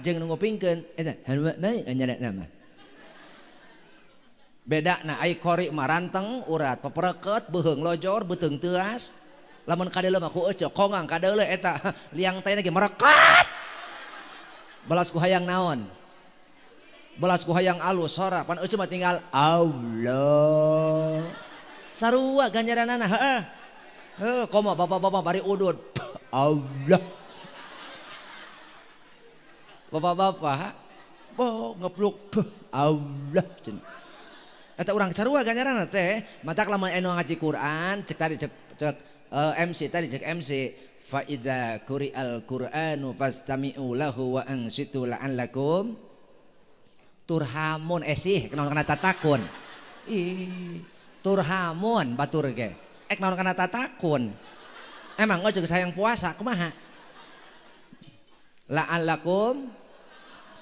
Jeung ngupingkeun eta hanwa bae nyana nama. Beda na ai kori maranteng urat papereket beheung lojor beuteung teuas. Lamun kadeuleu mah ku ece kongang kadeuleu eta liang teh ge merekat. Belas ku hayang naon? Belas ku hayang alus sora pan ece mah tinggal Allah. Sarua ganjaranana heeh. Heuh komo bapak-bapak bari udud. Allah. Bapak-bapak boh ngepluk Allah cenah. Eta urang sarua ganjaranna teh matak lamun anu ngaji Quran cek tadi cek MC tadi cek MC fa idza quri'al Qur'anu fastami'u lahu wa ansitu la'allakum turhamun sih naon kana tatakun. Ih turhamun batur ge. Naon kana tatakun. Emang ojeg sayang puasa kumaha? La'allakum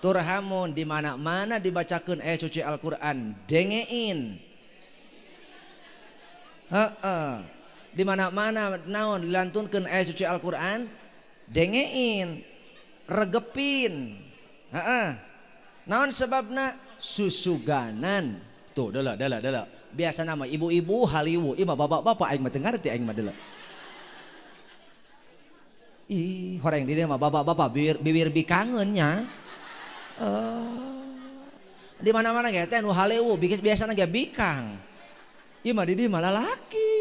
turhamun di mana-mana dibacakeun ayat suci Al-Qur'an dengein. Heeh. Di mana-mana naon dilantunkeun ayat suci Al-Qur'an dengein. Regepin. Heeh. Naon sebabna susuganan. Tuh deuleu. Biasa nama ibu-ibu haliwu, ieu mah bapak-bapak aing mah teu ngarti aing mah deuleu. Ih, horeng di dieu mah bapak-bapak bibir bikangeun nya. Di mana-mana ge teh nu halewu biasana ge bikang. Ieu mah di dieu mah lalaki.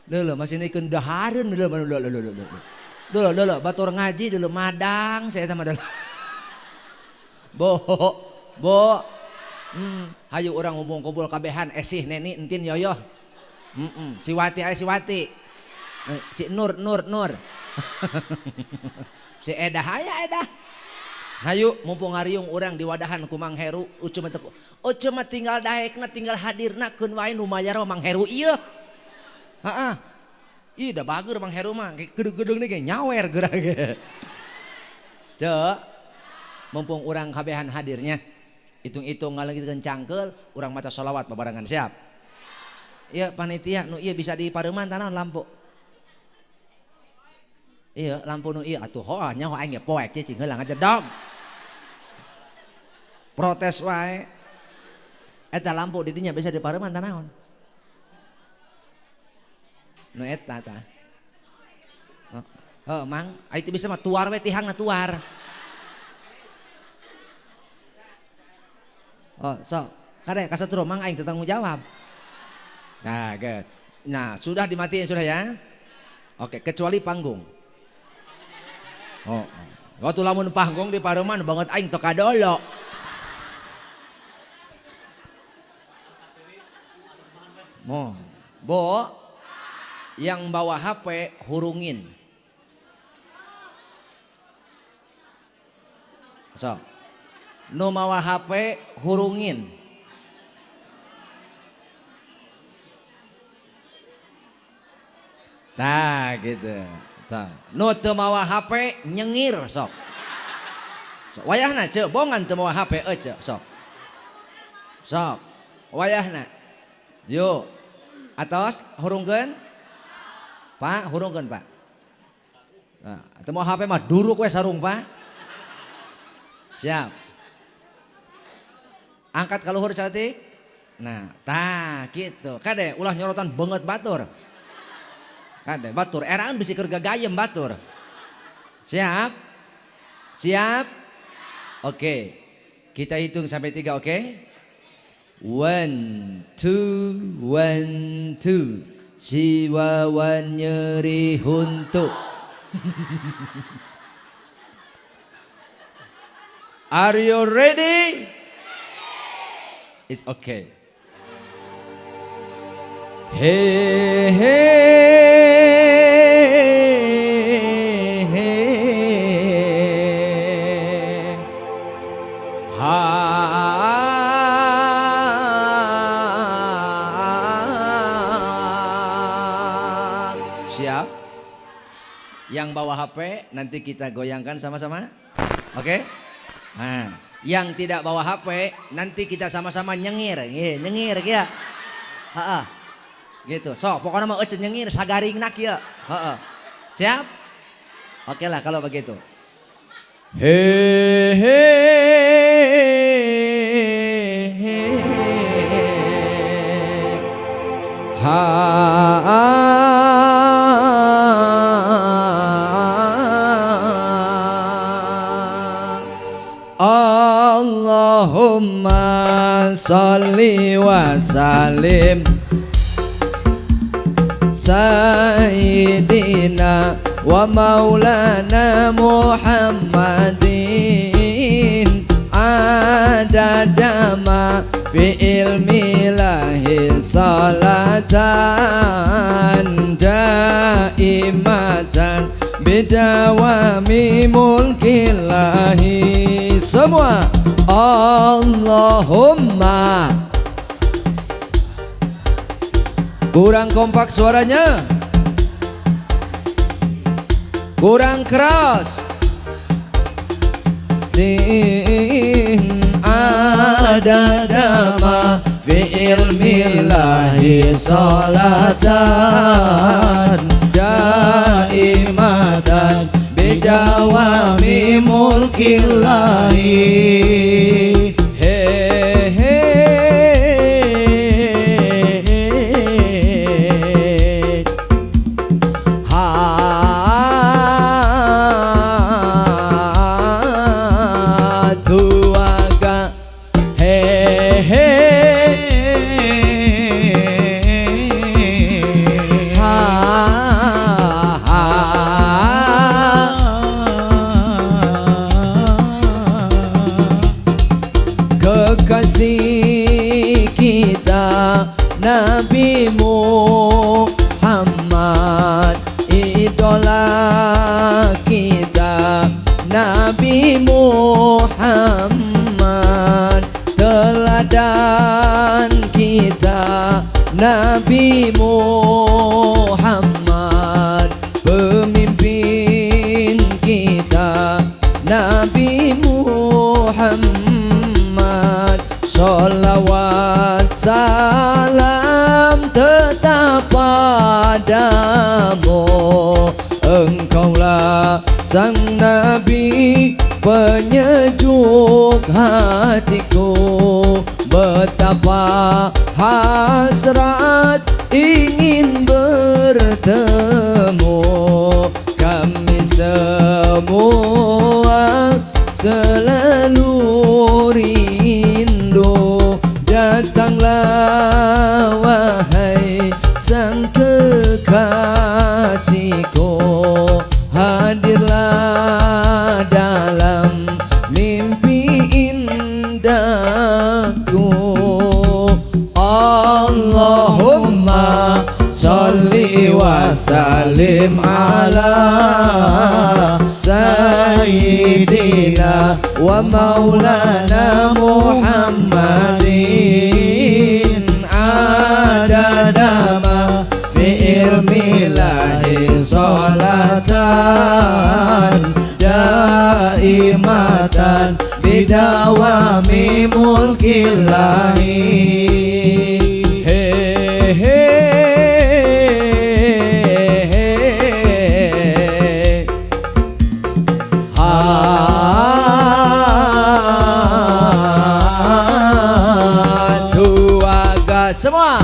Deuleu masih nikeun dahareun deuleu batur ngaji deuleu madang saya eta mah deuleu. Bo. Hayu urang ngumpul kumpul kabehan esih neni entin yoyoh. Si Wati aya si Wati. Si Nur. Si Edah aya Edah. Hayu mumpung ngariung urang di wadahan ku Mang Heru ucu mah tinggal daekna tinggal hadirna keun wae nu mayar Mang Heru ieu. Heeh. Ih da bager Mang Heru mah gedeg-gedeg ge nyawer geura ge. Cek mumpung urang kabehan hadirnya hitung-hitung ngaleungkeun cangkeul urang maca sholawat babarengan siap. Iya panitia nu ieu bisa dipareuman tanaon lampu. Iya lampu nu ieu atuh hoah nya aing ge poek cicing heulang aja dog. Protes wae. Eta lampu di dinya bisa dipareuman tanaon. Nu eta tah. Heuh Mang, ai teu bisa mah tuar we tihangna tuar. Oh, sok. Kade kasaturo Mang aing teu tanggung jawab. Nah, good. Nah, sudah dimatiin sudah ya? Oke, kecuali panggung. Oh. Waktu lamun panggung di pareuman banget aing teu kadolo. Bo, yang bawa HP hurungin. So. Nu mawa HP hurungin. Tah gitu. Tah. Nu teu mawa HP nyengir sok. Wayahna ceu bongan teu mawa HP ceu sok. Sok. Wayahna. Yuk. Atos hurungkeun. Pak, hurungkeun Pak. Nah, teu mawa HP mah duruk we sarung Pak. Siap. Angkat ka luhur cantik. Nah, tah gitu. Kade ulah nyorotan beungeut batur. Kade batur eraan bisi keur gagayem batur. Siap? Siap? Oke. Kita hitung sampai 3 oke? 1 2 1 2 si Wawan nyeri huntu. Are you ready? It's okay. Hey, hey, hey. Ha. Siap? Yang bawa HP nanti kita goyangkan sama-sama. Oke? Nah, yang tidak bawa HP nanti kita sama-sama nyengir, nyengir kia. Heeh. Gitu. So, pokoknya mau nyengir sagaringna kieu. Heeh. Siap? Oke lah kalau begitu. He he he ha Allahumma salli wa sallim Sayyidina wa maulana Muhammadin adada ma fi ilmi lahi salatan daimatan bidawami mulkillahi. Semua Allahumma. Kurang kompak suaranya, kurang keras. Adadama fi ilmi lahi salatan daimatan bidawami mulkillahi. Kekasih kita Nabi Muhammad, idola kita Nabi Muhammad, teladan kita Nabi Muhammad, pemimpin kita Nabi Muhammad. Sholawat salam tetap padamu, engkaulah sang Nabi penyejuk hatiku. Betapa hasrat ingin bertemu kami semua, selalu rindu. Datanglah wahai sang kekasihku, hadirlah dalam mimpi indahku. Allahumma sholli wa sallim ala Sayyidina wa maulana Muhammadin adada ma fi ilmi lahi salatan daimatan bidawami mulkillahi. Semua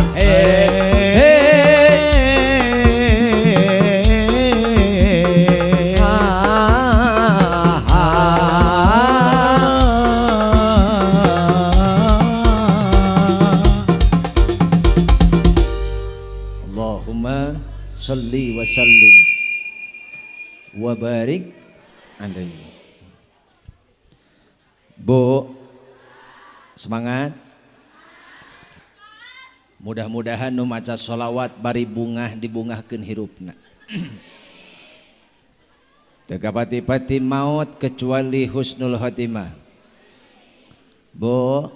Allahumma salli wa sallim wa barik alaihi. Bu, semangat. Mudah-mudahan nu maca sholawat bari bungah dibungahkeun hirupna. Teu kapati-pati maut kecuali husnul khotimah. Bu,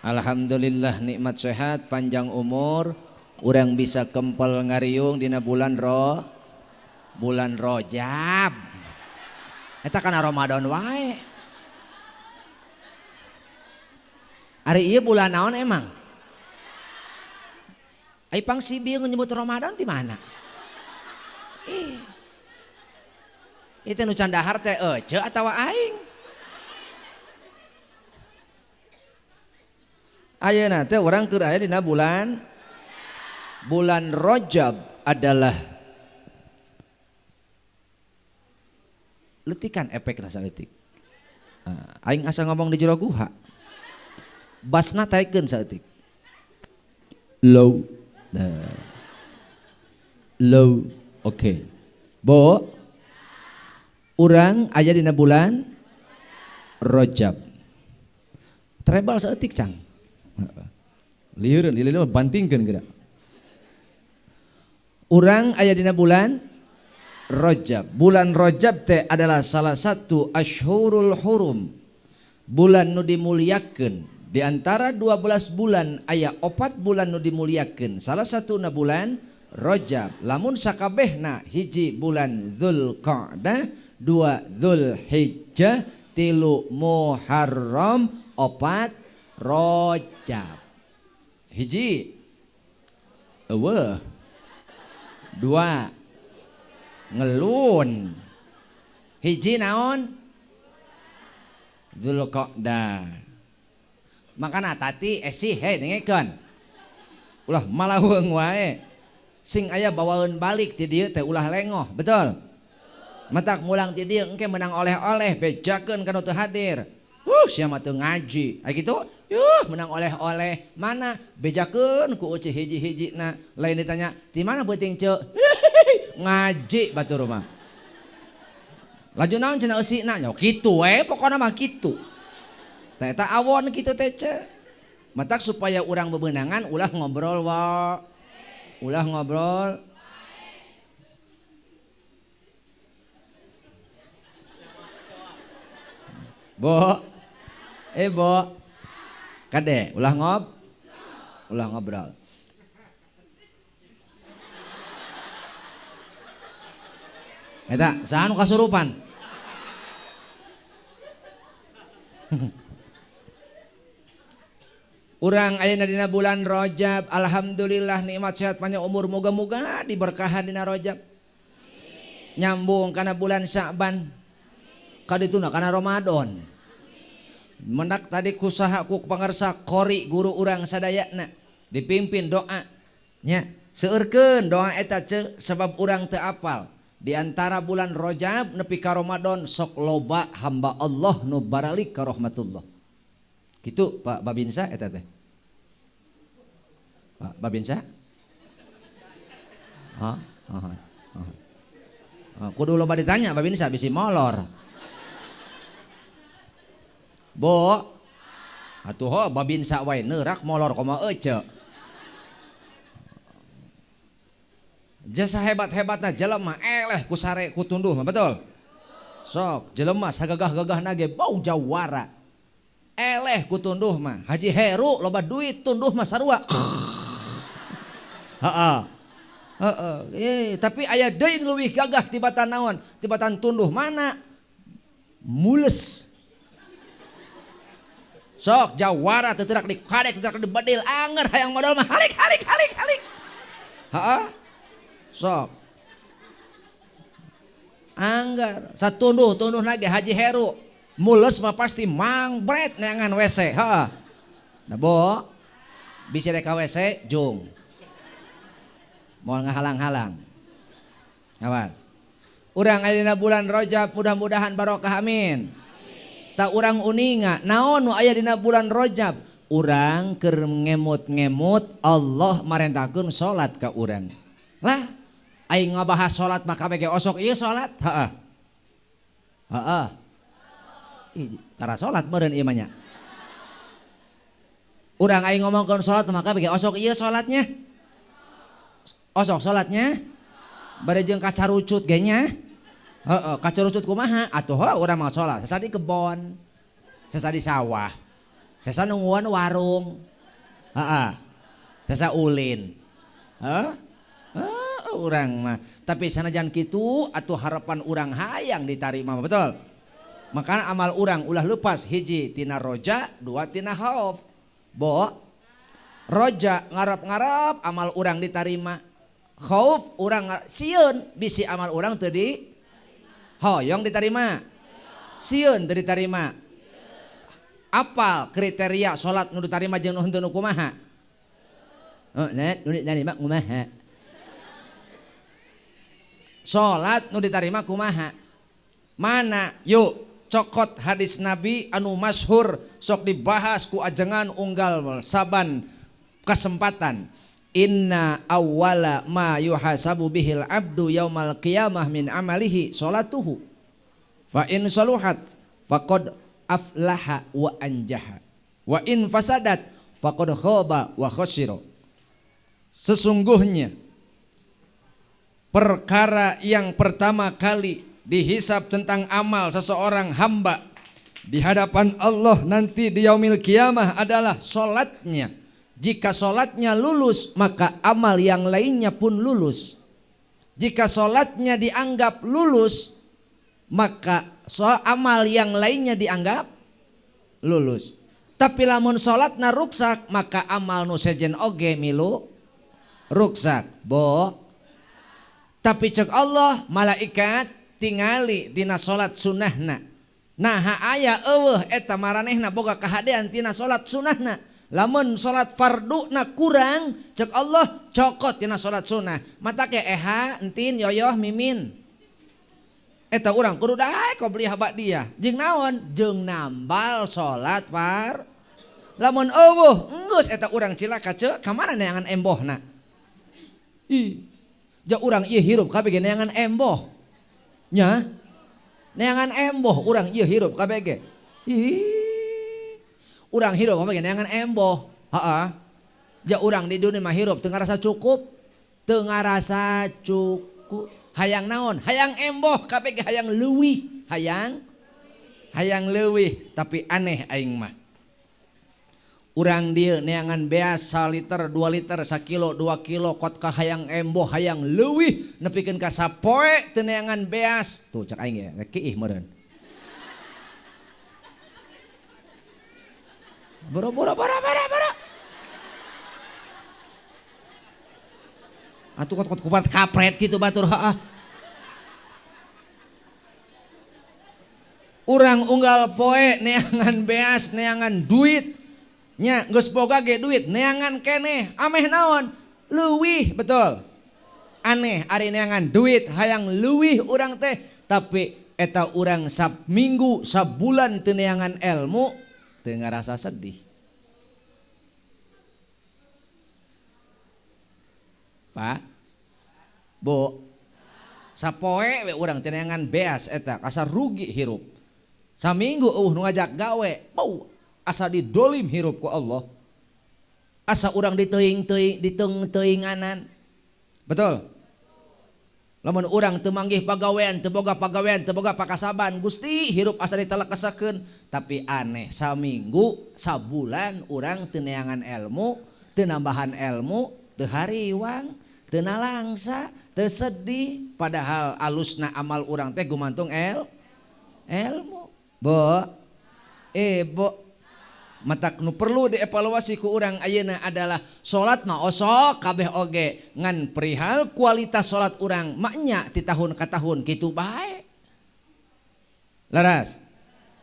alhamdulillah nikmat sehat, panjang umur, urang bisa kempel ngariung dina bulan Rajab. Eta kana Ramadan wae. Ari ieu bulan naon emang? Ai pang sibi nyebut Ramadan di mana? Kita nu candahar teh ece atawa aing. Ayeuna teh urang keur aya dina bulan Rajab adalah letikan efek rasa letik. Aing asa ngomong di jero guha. Basna taikeun saeutik. Low. Low. Oke. Bo. Urang aya dina bulan Rajab. Trebal saeutik cang. Lieureun bantingkeun geura. Urang aya dina bulan Rajab. Bulan Rajab teh adalah salah satu Ashhurul Hurum. Bulan nu dimuliakeun. Di antara 12 bulan aya 4 bulan nu dimuliakeun. Salah satuna bulan Rajab. Lamun sakabehna hiji bulan Dzulqa'dah, 2 Dzulhijjah, 3 Muharram, 4 Rajab. Hiji eueuh. 2 ngelun. Hiji naon? Dzulqa'dah. Makana tati esi he dengekeun. Ulah malaweung wae. Sing aya bawaeun balik ti dieu teh ulah lengoh, betul? Matak mulang ti dieu engke menang oleh-oleh bejakeun kana teu hadir. Sia mah teu ngaji. Aya kitu? Menang oleh-oleh. Mana bejakeun ku uci hiji-hijina. Lain ditanya, "Di mana beuting ceuk?" Ngaji batur mah. Laju naon cenah eusina? Nya kitu we pokona mah kitu. Eta awon kitu teh ce. Matak supaya urang bebeunangan ulah ngobrol wa. Ulah ngobrol. Bo. Bo. Kade, ulah ngobrol. Eta saha nu kasurupan? Urang ayeuna dina bulan Rajab, alhamdulillah nikmat sehat panjang umur moga-moga diberkahan dina Rajab. Nyambung kana bulan Sya'ban. Kadituna kana Ramadan. Mendak tadi kusaha ku pangarsa qori guru urang sadayana dipimpin doa nya seueurkeun doa eta ceuk sabab urang teu apal. Di antara bulan Rajab nepi ka Ramadan sok loba hamba Allah nu baralik ka rahmatullah. Kitu Pak Babinsa eta teh. Pak Babinsa? Kudu loba ditanya Babinsa bisi molor. Bo, atuh ho Babinsa wae neurak molor komo ece. Jasa hebat-hebatna jelema eleh ku sare ku tunduh mah betul. Sok jelema sagagah-gagahna ge bau jawara. Eleh ku tunduh mah Haji Heru loba duit tunduh mah sarua. Tapi aya deui leuwih gagah tibatan naon? Tibatan tunduh mana? Mules. Sok jawara teu terak dikadek teu terak dibadil anger hayang modal mah halik. Sok. Anggar satunduh lagi Haji Heru. Mules mah pasti mangbret neangan WC. Heeh. Nah, Bo. Bisa rek ka WC jung. Moal ngahalang-halang. Awas. Urang aya dina bulan Rajab mudah-mudahan barokah amin. Tak urang uninga naon nu aya dina bulan Rajab? Urang keur ngemut-ngemut Allah marentahkeun salat ka urang. Lah aing ngabahas salat mah kabeh osok ieu salat? Heeh. Tara salat meureun ieu mah nya. Urang aing ngomongkeun salat mah kabeh osok ieu salatnya? Osok salatnya? Bari jeung kacarucut ge nya? Heeh, kacarucut kumaha? Atuh urang mah salat, sesa di kebon, sesa di sawah, sesa nungguan warung. Heeh. Sesa ulin. Urang mah. Tapi sanajan kitu atuh harapan urang hayang ditarima, betul? Makanya amal urang ulah lepas hiji tina roja, 2 tina khauf. Bo. Roja ngarap-ngarap amal urang ditarima. Khauf urang sieun bisi amal urang teu di Hoyong diterima. Sieun teu diterima. Apal kriteria salat nu diterima jeung nu henteu nu kumaha? Nu diterima kumaha? Salat nu diterima kumaha? Mana? Yuk, cokot hadis Nabi anu masyhur sok dibahas ku ajengan unggal saban kesempatan. Inna awwala ma yuhasabu bihil abdu yaumal qiyamah min amalihi salatuhu. Fa in saluhat faqad aflaha wa anjaha. Wa in fasadat faqad khaba wa khasira. Sesungguhnya perkara yang pertama kali dihisab tentang amal seseorang hamba di hadapan Allah nanti di yaumil qiyamah adalah salatnya. Jika salatnya lulus, maka amal yang lainnya pun lulus. Jika salatnya dianggap lulus, maka amal yang lainnya dianggap lulus. Tapi lamun salatna ruksak, maka amal nu sejen oge milu ruksak. Tapi cek Allah, malaikat tingali tina salat sunnahna. Nah aya eueuh eta maranehna boga kahadean tina salat sunnahna. Lamun salat fardu na kurang, cek Allah cokot tina salat sunnah. Mata ke entin yoyoh mimin. Eta urang kudu daek qobliyah ba'diyah. Jeung naon? Jeung nambal salat far. Lamun eueuh enggeus eta urang cilaka ce, ka mana neangan embohna? Ih. Ja urang ieu hirup kabeh neangan emboh. Nya. Neangan emboh urang ieu hirup kabeh ge. Ih. Urang hirup apa neangan emboh. Heeh. Ja urang di dunia mah hirup teu ngarasa cukup. Teu ngarasa cukup. Hayang naon? Hayang emboh kabeh hayang leuwih. Hayang leuwih, tapi aneh aing mah. Urang dieu neangan beas 1 liter, 2 liter, 1 kilo, 2 kilo kot ka hayang emboh, hayang leuwih nepikeun ka sapoe teu neangan beas. Tuh cak aing ya, kiih meureun. Boro. Atuh kot kupat kapret gitu batur heeh. Urang unggal poe neangan beas, neangan duit. Nya geus boga ge duit, neangan keneh. Ameh naon? Leuwih, betul. Aneh ari neangan duit hayang leuwih urang teh, tapi eta urang saminggu, sabulan teu neangan ilmu. Teu ngarasa sedih. Pak, Bu, sapoe we urang teu neangan beas eta, asa rugi hirup. Saminggu nu ngajak gawe, asa didolim hirup ku Allah. Asa urang diteuing-teuinganan. Betul? Lamun urang teu manggih pagawean, teu boga pagawean, teu boga pakasaban, Gusti hirup asa ditelekesakeun. Tapi aneh, saminggu, sabulan urang teu neangan ilmu, teu nambahan ilmu, teu hariwang, teu nalangsa, teu sedih, padahal alusna amal urang teh gumantung ilmu. Bo, matak nu perlu dievaluasi ku urang ayeuna adalah salat mah osok kabeh oge ngan perihal kualitas salat urang maknya ti tahun ka tahun kitu bae. Laras.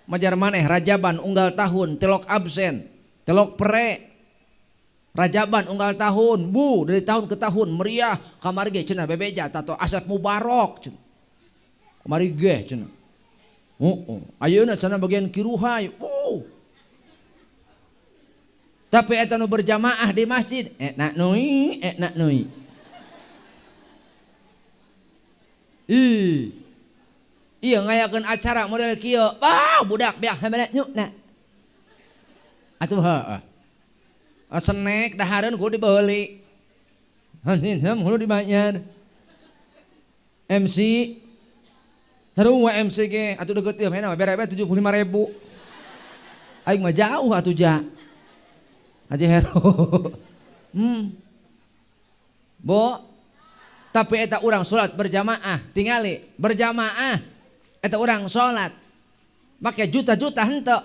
Majar maneh Rajaban unggal tahun telok absen, telok pre. Rajaban unggal tahun, bu dari tahun ke tahun meriah kamari ge cenah bebeja tato asap mubarok cenah. Kamari ge cenah. Ayeuna cenah bagian kiruhay. Tapi eta nu berjamaah di masjid, enak nui. Iya ngayakeun acara model kieu. Budak beak hamana nyukna. Atuh heuh. Senek dahareun kudu dibeuli. Hanin kudu dibayar. MC sarua MC ge atuh deukeut ieu mena bere-bere 75.000. Aing mah jauh atuh ja. Haji Heru. Bo, tapi eta urang salat berjamaah, tingali berjamaah. Eta urang salat. Make juta-juta henteu.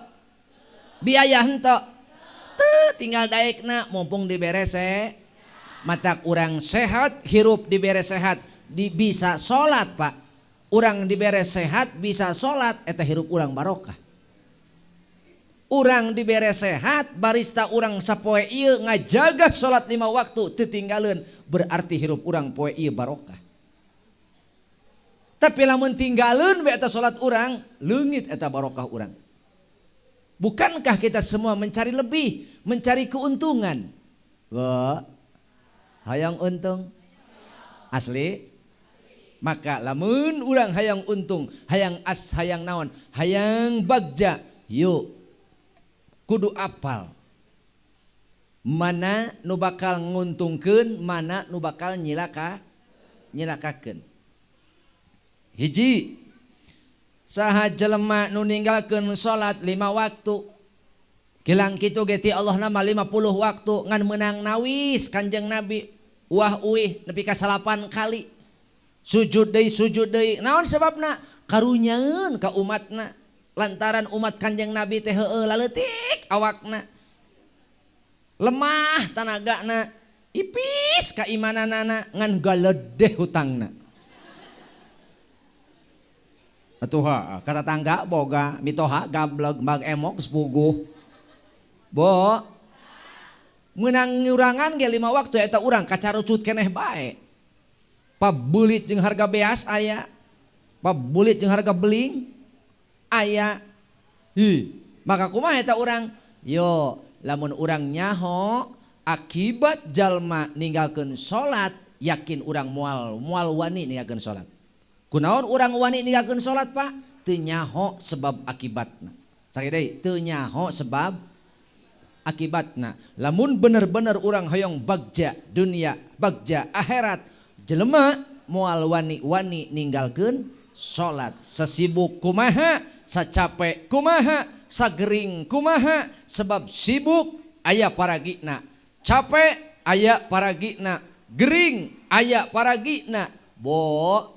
Biaya henteu. Teu tinggal daekna mumpung dibere matak urang sehat, hirup dibere sehat, bisa salat, Pak. urang dibere sehat bisa salat eta hirup urang barokah. Urang dibere sehat barista urang sapoe ieu ngajaga salat 5 waktu teu tinggalin berarti hirup urang poe ieu barokah. Tapi lamun tinggalin we eta salat urang leungit eta barokah urang. Bukankah kita semua mencari lebih, mencari keuntungan? Wah, hayang untung asli. Maka lamun urang hayang untung, hayang hayang naon, hayang bagja, yuk kudu apal mana nu bakal nguntungkeun, mana nu bakal nyilakakeun. Hiji, saha jelema nu ninggalkeun salat 5 waktu kilang kitu ge ti Allah nama 50 waktu ngan meunang nawis Kanjeng Nabi wah uih nepi ka 8 kali sujud deui naon sababna karunyaeun ka umatna lantaran umat Kanjeng Nabi teh heueuh laleutik awakna lemah tanagana ipis kaimananana ngan galedeh hutangna. Atuha kata tangga boga mitoha gableg mag emok sepuguh bo meunang nyurangan ge 5 waktu eta urang kacarucut keneh bae. Pabulit jeung harga beas aya, pabulit jeung harga beling aya. Maka kumaha eta urang? Yo, lamun urang nyaho akibat jalma ninggalkeun salat, yakin urang moal wani ninggalkeun salat. Kunaon urang wani ninggalkeun salat, Pak? Teu nyaho sebab akibatna. Sakit deui, teu nyaho sebab akibatna. Lamun bener-bener urang hoyong bagja dunia, bagja akhirat, jelema moal wani ninggalkeun salat. Sesibuk kumaha, sacapek kumaha, sagering kumaha, sebab sibuk aya paragina, capek aya paragina, gering aya paragina. Bo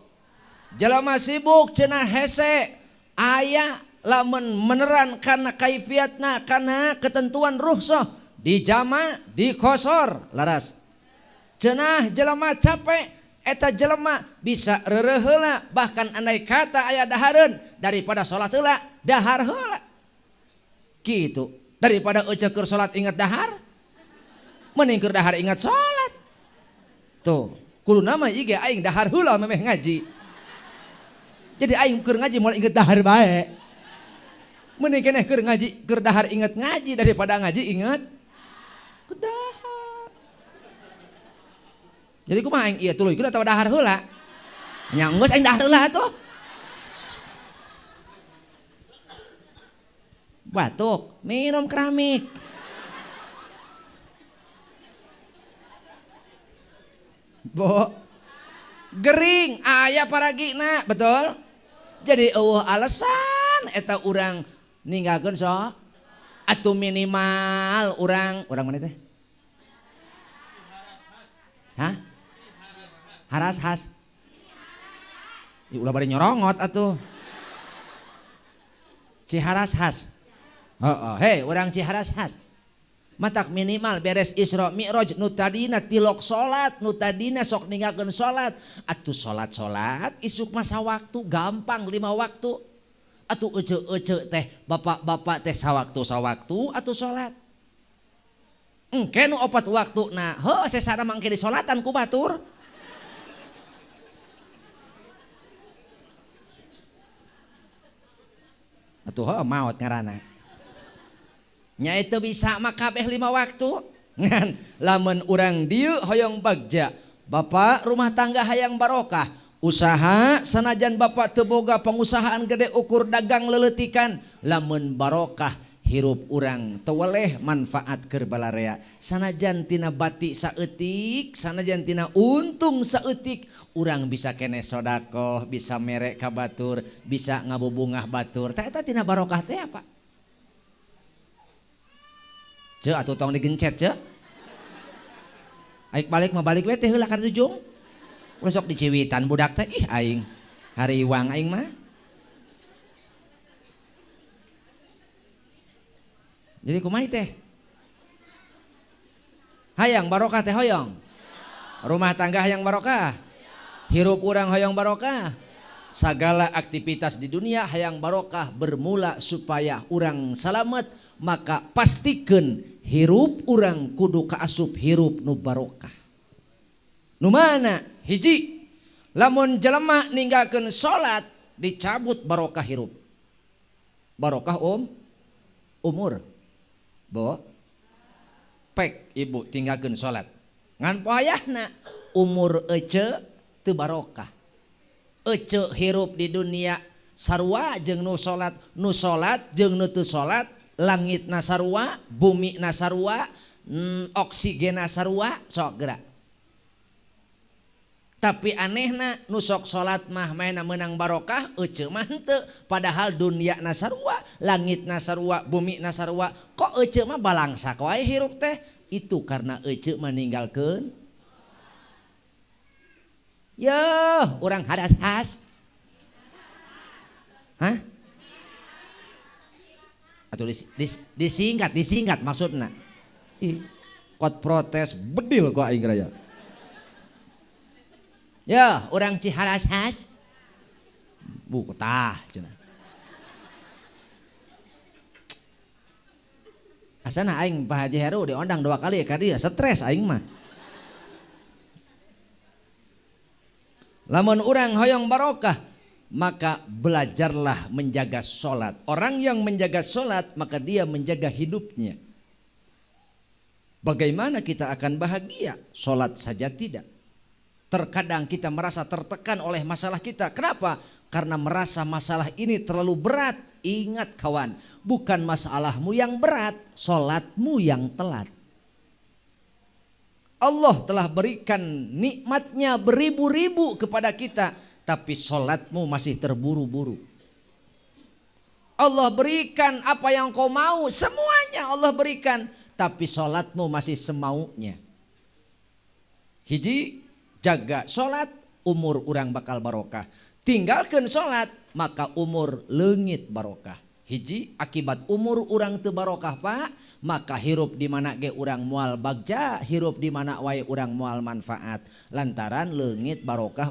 jelema sibuk cenah hese aya lamun meneran karena kaifiatna, karena ketentuan rukhsah dijama dikosor laras. Cenah jelema capek eta jelema bisa reureuh heula, bahkan andai kata aya dahareun daripada salat heula dahar heula. Kitu, daripada euceuk keur salat ingat dahar, mending keur dahar ingat salat. Tuh, kuduna mah ieu ge aing dahar heula memeh ngaji. Jadi aing keur ngaji moal inget dahar bae. Mending keneh keur ngaji, keur dahar inget ngaji daripada ngaji inget dahar. Jadi kumaha aing ieu tuluy kita tahu dahar heula. Nya geus aing dahar heula atuh. Batuk, minum keramik. Bo gering aya paragina, betul? Jadi eueuh alasan eta urang ninggalkeun sok atuh minimal urang mana teh? Hah? Haras has. Ulah bari nyorongot atuh. Ciharas has. Hei urang Ciharas has. Matak minimal beres Isra Mi'raj nu tadina tilok salat, nu tadina sok ninggalkeun salat, atuh salat isuk masa waktu gampang 5 waktu. Atuh ece teh bapak-bapak teh sawaktu atuh salat. Engke nu 4 waktuna, heuh sesana mangke disolatan ku batur. Atuh heuh maot ngaranna. Nya itu bisa mah kabeh 5 waktu ngan lamun urang dieu hoyong bagja bapak rumah tangga hayang barokah usaha sanajan bapak teu boga pengusahaan gede ukur dagang leuletikan lamun barokah hirup urang teu weleh manfaat keur balarea sanajan tina bati saeutik sanajan tina untung saeutik urang bisa keneh sodaqoh bisa mere ka batur bisa ngabubungah batur tah eta tina barokah teh apa? Cek atuh tong digencet cek. Aik balik mah balik we teh heula ka Tujung. Ulah sok diciwitan budak teh ih aing hariwang aing mah. Jadi kumaha teh? Hayang barokah teh hoyong. Rumah tangga hayang barokah. Hirup urang hoyong barokah. Sagala aktivitas di dunia hayang barokah bermula supaya urang salamet, maka pastikeun hirup urang kudu kaasup hirup nu barokah. Nu mana? Hiji, lamun jelema ninggalkeun salat dicabut barokah hirup. Barokah umur. Bo pek ibu tinggalkeun salat. Ngan poayahna umur ece teu barokah. Ece hirup di dunia sarua jeung nu salat jeung nu teu salat, langitna sarua, bumina sarua, oksigena sarua, sok gerak. Tapi anehna nu sok salat mah maena meunang barokah, ece mah henteu. Padahal dunia na sarua, langitna sarua, bumina sarua, kok ece mah balangsak wae hirup teh? Itu karena ece meninggalkeun. Yo, orang hadas has. Hah? Atau disingkat maksudna. Ih, kot protes bedil kok aing raya. Ya, orang Ciharas has. Bu tah cenah. Asana aing Pak Haji Heru diondang 2 kali ka dia, stres aing mah. Lamun urang hoyong barokah, maka belajarlah menjaga sholat. Orang yang menjaga sholat, maka dia menjaga hidupnya. Bagaimana kita akan bahagia? Sholat saja tidak. Terkadang kita merasa tertekan oleh masalah kita. Kenapa? Karena merasa masalah ini terlalu berat. Ingat kawan, bukan masalahmu yang berat, sholatmu yang telat. Allah telah berikan nikmatnya beribu-ribu kepada kita, tapi sholatmu masih terburu-buru. Allah berikan apa yang kau mau, semuanya Allah berikan, tapi sholatmu masih semaunya. Hiji, jaga sholat, umur urang bakal barokah. Tinggalkan sholat, maka umur leungit barokah. Hiji, akibat umur urang teu barokah Pak, maka hirup di mana ge urang moal bagja, hirup di mana wae urang moal manfaat. Lantaran leungit barokah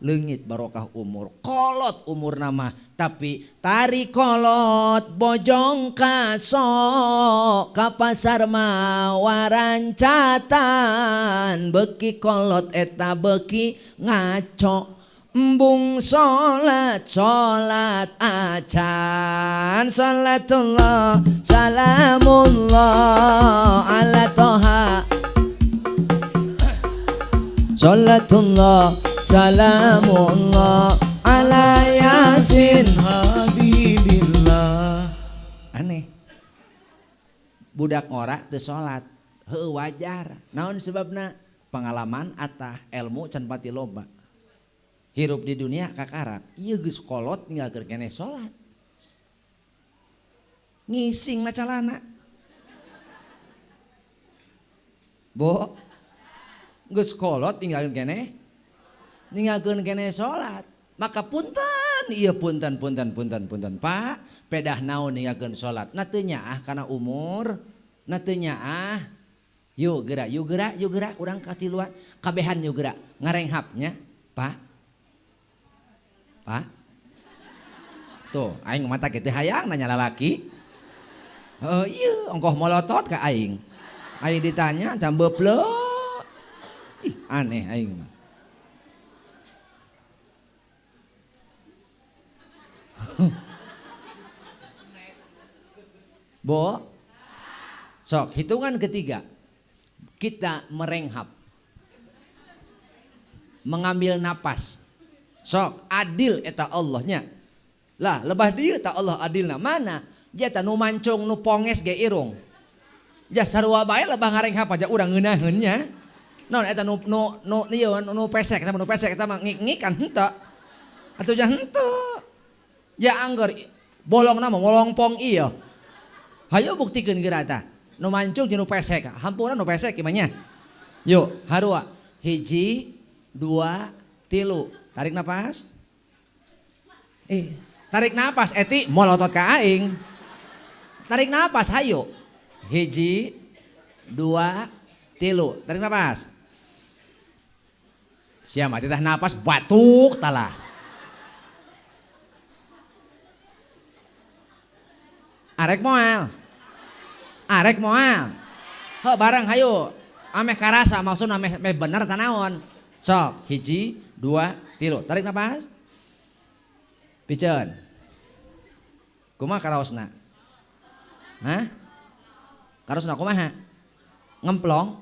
leungit barokah umur. Kolot umur nama, tapi tari kolot bojong kaso ka pasar mawarancatan, beki kolot eta beki ngaco. Embung sholat acan, sholatullah salamullah ala toha, sholatullah salamullah ala yasin habibillah. Aneh, budak ngorak teu sholat heuh wajar. Naon sebabna? Pengalaman atah ilmu can pati loba. Hirup di dunia kakarak, iya geus kolot ninggalkeun keneh salat. Ngising macalana. Bo, geus kolot ninggalkeun keneh salat. Maka punten, iya punten Pak, pedah naon ninggalkeun salat. Na teu nyaah kana umur, na teu nyaah. Yuk gerak urang katiluan, kabehan yuk gerak ngarenghapnya, Pak. Pak, tuh, aing mata gitu hayang nanya lalaki. Oh iya, ongkoh molotot ka aing. Aing ditanya, cambeplek. Ih, aneh aing mah. Bo, sok hitungan ketiga, kita merenghap, mengambil napas. Sok adil eta Allahnya. Lah lebah dieu ta Allah adilna mana? Jata nu mancung nu ponges ge irung. Ja sarua bae lebah ngarenghap aja urang ngeunaheun nya. Naon eta nu pesek eta mah ngik-ngik kan henteu. Atuh jah henteu. Ya angger bolongna mah molongpong ieu. Hayu buktikeun geura tah. Nu mancung jeung nu pesek. Hampura nu pesek ieu nya. Yuk, harua. 1 2 3. Tarik napas. Tarik napas Eti molotot ka aing. Tarik napas hayo. 1 2 3. Tarik napas. Sia mah teh napas batuk talah. arek moal. Arek moal. Heuh bareng hayu. Ameh karasa maksud ameh bener tanaon. Sok, 1, 2, 3. Tarik napas. Piceun. Kumaha karaosna? Hah? Karaosna kumaha? Ngemplong.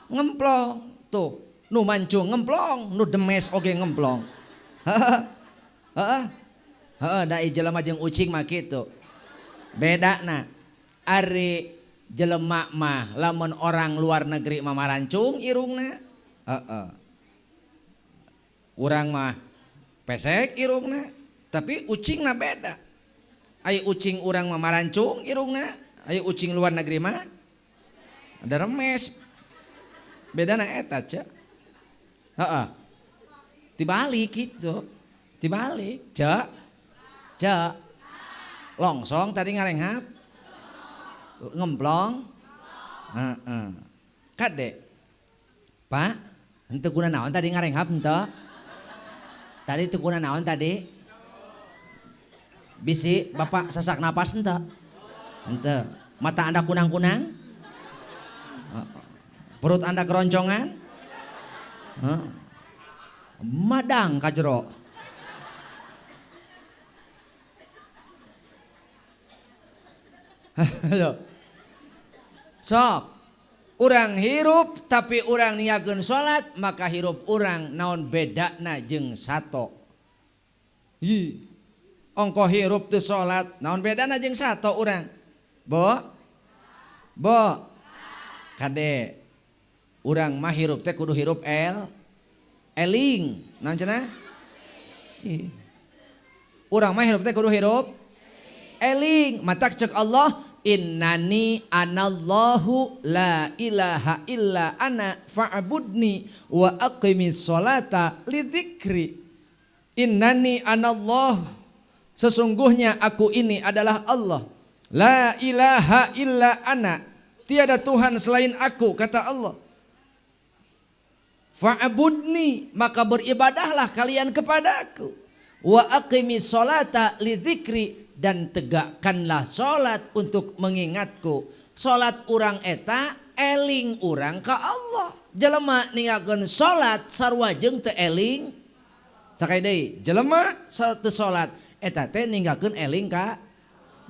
Ngemplong. Tuh, nu mancung ngemplong, nu demes oge ngemplong. Heeh. Heeh. Heeh, da jelema jeung ucing mah kitu. Bedana ari jelema mah lamun orang luar negeri mah marancung irungna. Heeh. Urang mah pesek irungna, tapi ucingna beda. Aya ucing urang mah marancung irungna, aya ucing luar negeri mah ada remes. Bedana eta ce. Heeh. Tibalik gitu. Tibalik, ce. Ce. Longsong tadi ngarenghap. Ngemplong. Heeh. Kade. Pak, henteu kuna naon tadi ngarenghap henteu? Tadi teu kuna naon tadi? Bisi Bapak sesak napas henteu? Henteu. Mata Anda kunang-kunang? Perut Anda keroncongan? Madang ka jero. Sok, urang hirup tapi urang niageun salat, maka hirup urang naon bedana jeung sato. Hi. Ongko hirup teu salat, naon bedana jeung sato urang? Bo? Kade. Urang mah hirup teh kudu hirup eling. Naon cenah? Urang mah hirup teh kudu hirup eling. Matak cek Allah, innani anallahu la ilaha illa ana fa'budni wa aqimis sholata lidzikri. Innani anallah, sesungguhnya aku ini adalah Allah. La ilaha illa ana, tiada Tuhan selain aku, kata Allah. Fa'budni, maka beribadahlah kalian kepadaku. Wa aqimis sholata lidzikri, dan tegakkanlah solat untuk mengingatku. Solat urang eta eling urang ka Allah. Jelema ningakeun solat sarua jeung teu eling. Sakaya deui, jelema teu solat eta teh ninggalkeun eling ka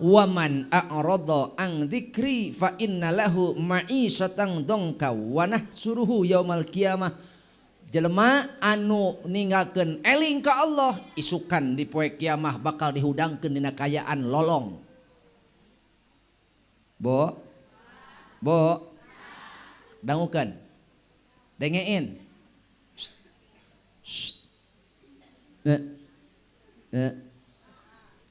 waman a'rada an dzikri fa innalahu ma'isyatan dongka wa nahsuruhu yaumal qiyamah. Jelema anu ninggalkeun eling ka Allah isukan di poe kiamah bakal dihudangkeun dina kayaan lolong. Bo dangukeun. Dengein.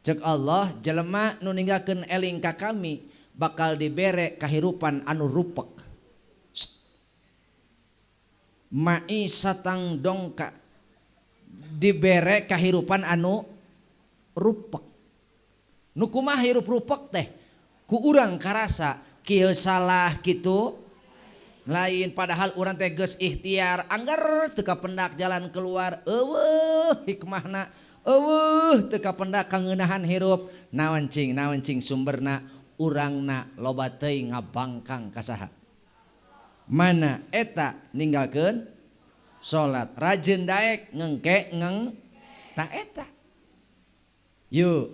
Cek Allah, jelema nu ninggalkeun eling ka kami bakal dibere kahirupan anu rupek. Ma'isyatan dongka, dibere kahirupan anu rupek. Nu kumaha hirup rupek teh? Ku urang karasa kieu salah kitu lain, padahal urang teh geus ikhtiar anggar teu kapendak jalan keluar. Eueuh hikmahna, eueuh teu kapendak kangeunaan hirup. Naon cing sumberna? Urangna loba teuing ngabangkang ka saha? Mana eta ninggalkeun salat, rajin daek ngengke ta eta. Yuk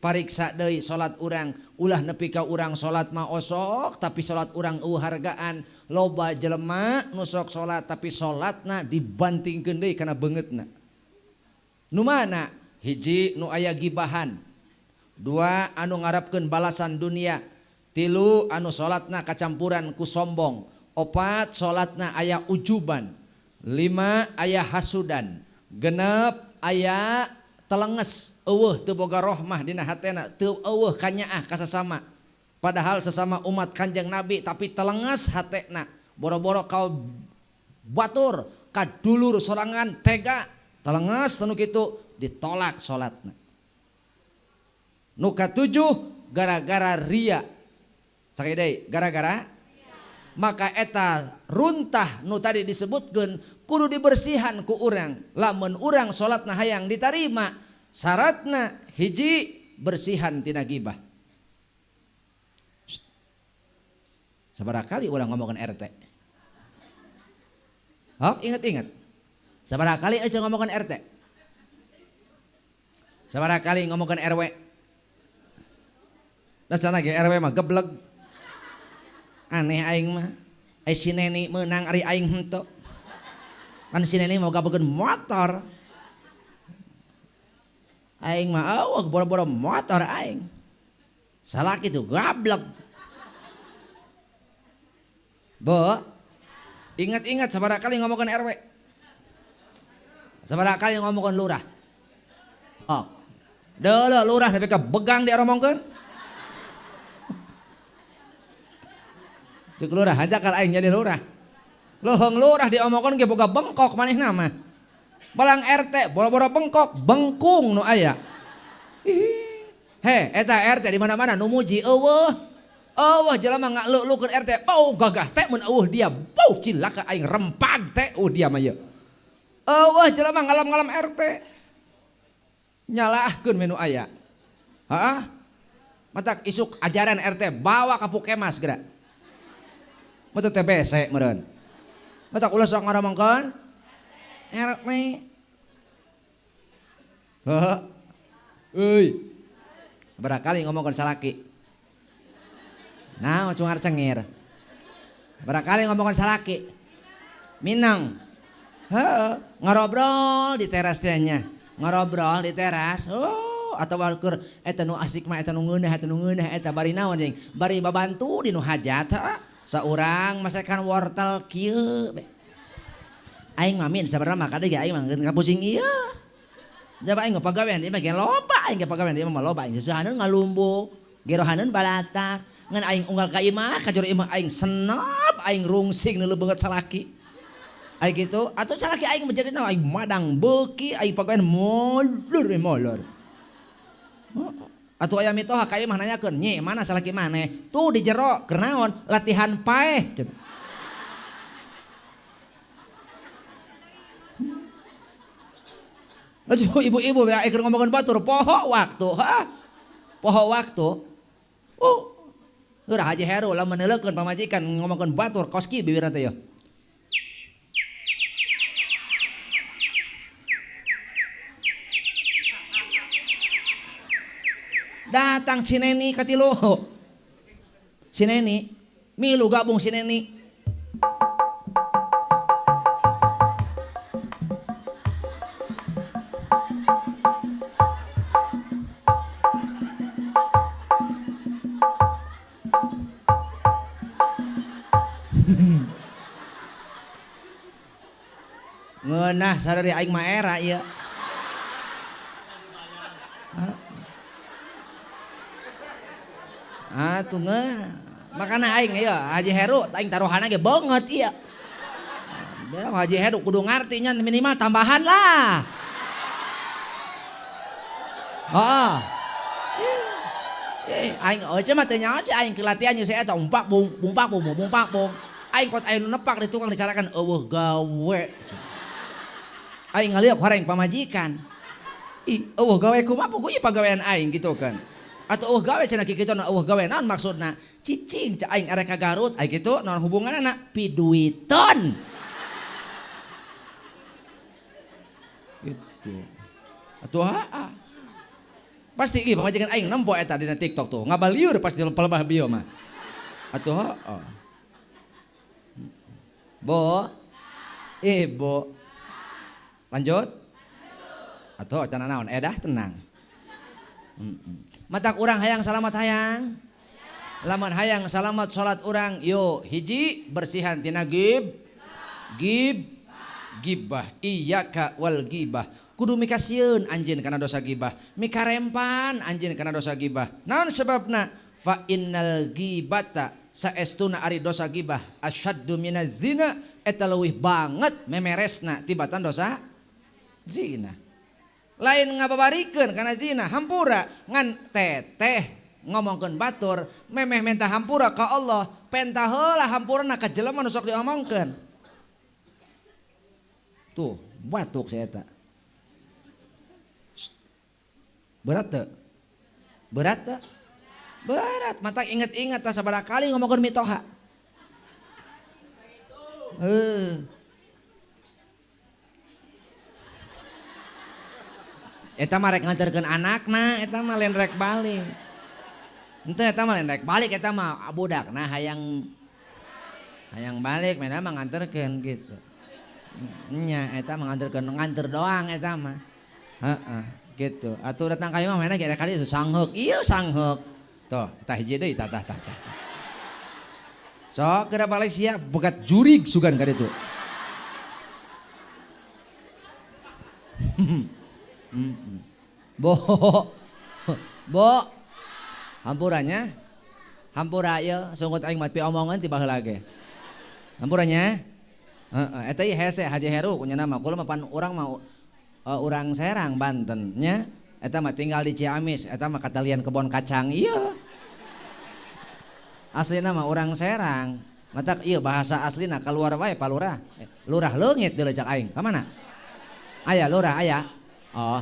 pariksa deui salat urang, ulah nepi ka urang salat mah osok tapi salat urang eueuh hargaan. Loba jelema nu sok salat tapi salatna dibantingkeun deui kana beungeutna. Nu mana? Hiji nu aya gibahan, 2 anu ngarepkeun balasan dunia, 3 anu salatna kacampuran ku sombong, 4 salatna aya ujuban, 5 aya hasudan, 6 aya telenges, eueuh teu boga rohmah dina hatena, teu eueuh kanyaah ka sasama. Padahal sesama umat Kanjeng Nabi tapi telenges hatena, boro-boro kau batur ka dulur sorangan tega, telenges tanu kitu ditolak salatna. Nu katujuh gara-gara ria. Sakaya deui, gara-gara maka eta runtah nu tadi disebutkeun kudu dibersihan ku urang. Lamun urang salatna hayang ditarima, syaratna hiji bersihan tina gibah. Sabaraha kali ulah ngomongkeun RT. Hok, ingat-ingat. Sabaraha kali aja ngomongkeun RT. Sabaraha kali ngomongkeun RW. Da cenah ge RW mah gebleg. Aneh aing mah. Ai si Neni meunang ari aing henteu. Kan si Neni mau gabegeun motor. Aing mah eueuh boro-boro motor aing. Salaki tuh gablek. Bo, ingat-ingat sabaraha kali ngomongkeun RW. Sabaraha kali ngomongkeun lurah. Oh. Deuleu lurah tapi begang dia ngomongkeun. Cuk lurah hajakal aing jadi lurah. Leuheung lurah diomongkeun ge boga bengkok manehna mah. Balang RT boro-boro bengkok, bengkung nu aya. He, eta RT di mana-mana nu muji eueuh. Eueuh jelema ngaleulukeun RT, bau gagah teh mun eueuh dia, bau cilaka aing rempag teh dia mah ieu. Eueuh jelema ngalam-ngalam RT. Nyalaahkeun menu aya. Heeh. Matak isuk ajaran RT bawa ka Pukemas geura. Mata TBC meureun. Matak ulah sok ngomongkeun RT. Heeh. Euy. Barakali ngomongkeun salaki. Nah, cungar cengir. Barakali ngomongkeun salaki. Minang. Heeh, ngarobrol di teras teh nya. Ngarobrol di teras. Oh, atawa keur eta nu asik mah eta nu ngeunah eta bari naon jeung bari babantu di nu hajat heuh. Saurang masakan wortel kieu. Aing mah min sabaraha mah kadege aing mah geus kapusing ieu. Jaba aing pagawean ieu mah ge loba aing pagawean ieu mah loba aing sahaneun ngalumbuk, gerohaneun balatak. Ngan aing unggal ka imah kajur imah aing senep aing rungsing neuleuh beungeut salaki. Aing gitu atuh salaki aing menjadi naon aing madang beuki aing pagawean molor. Atuh aya mitoha ka imah nanyakeun, "Nyi, mana salaki maneh?" "Tuh di jero, keur naon? Latihan paeh." Lalu ibu-ibu keur ngomongkeun batur poho waktu, ha? Poho waktu. Urah Haji Heru lamun neuleukeun pamajikan ngomongkeun batur kos kieu bibirna teh yeuh. Datang si Neni katilu. Si Neni, milu gabung si Neni. Ngeunah sarari aing mah era ieu. Atuh ngeuh. Makana aing ieu Haji Heru aing taruhanna ge beungeut ieu. Haji Heru kudu ngarti nya minimal tambahan lah. Heeh. Aing eueuh mah teu nyaho sih aing kelatihan jeung si eta umpak bung. Aing kot aya nu nepak di tukang dicarakan eueuh gawe. Aing ngaliuk horeng pamajikan. Ih, eueuh gawe kumaha puguh ieu pagawean aing gitu kan. Atau gawe cenah kitu na gawe naon maksudna? Cicing ca aing arek ka Garut aya kitu naon hubunganna piduiton. Gitu. Atuh pasti ieu pamajikan aing nempo eta dina TikTok tuh. Ngabalieur pasti pelebah bio mah. Atuh Bo. Bo. Lanjut. Atuh cenah naon? Edah tenang. Matak urang hayang salamat hayang. Lamun hayang salamat salat urang yo hiji bersihan tina gibah iyyaka wal gibah. Kudu mikasieun anjeun kana dosa gibah, mikarempan anjeun kana dosa gibah. Naon sebabna? Fa innal gibata saestuna ari dosa gibah asyaddu minaz zina eta leuwih banget memeresna tibatan dosa zina. Lain ngababarikeun kana zina hampura ngan teteh ngomongkeun batur memeh menta hampura ka Allah pentah heula hampurna ka jelema nu sok diomongkeun. Tuh batuk saya eta. Berat teu? Berat teu? Berat. Mata inget-inget sabaraha kali ngomongkeun mitoha. Eta mah rek nganterkeun anakna, eta mah lain rek balik. Henteu eta mah lain rek balik, eta mah budakna hayang balik, mena mah nganterkeun gitu. Nya eta mah nganter doang eta mah. Heeh, gitu. Atuh datang ka imah mena ge kali itu sangheuk. Ieu sangheuk. Tuh, tah hiji deui tah. Sok geura balik sia begat jurig sugan ka ditu. Bo, hampura ieu sunggut aing mati omongan ti baheula ge. Hampurannya, eta ieu hese Haji Heru nya nama, kula mah pan urang mah urang Serang Banten nya, eta mah tinggal di Ciamis, eta mah katalian kebon kacang ieu. Aslina mah urang Serang, matak ieu bahasa aslina kaluar wae palurah, lurah leungit deuleu cak aing, ka mana? Aya lurah aya. Oh,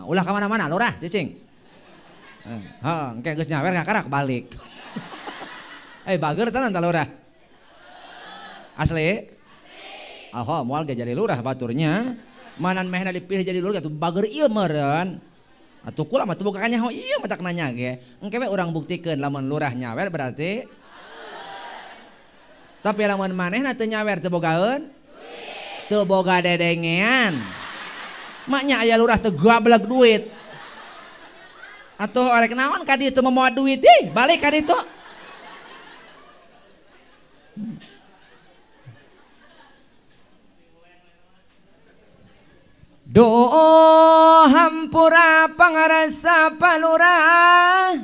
ulah ka mana-mana lurah cicing. Engke geus nyawer ngakarak balik. Bager tenan tah lurah. Asli? Oh, moal ge jadi lurah baturnya. Manan mehna dipilih jadi lurah atuh bager ieu meureun. Atuh kula mah teu boga kanyaho ieu matak nanya ge. Engke we urang buktikeun lamun lurah nyawer berarti tapi lamun manehna teu nyawer teu bogaeun teu boga dedengean. Maknya aya lurah teu gablek duit. Atuh arek naon ka dieu teu memoal duit balik ka ditu. Doa hampura pangarasa palurah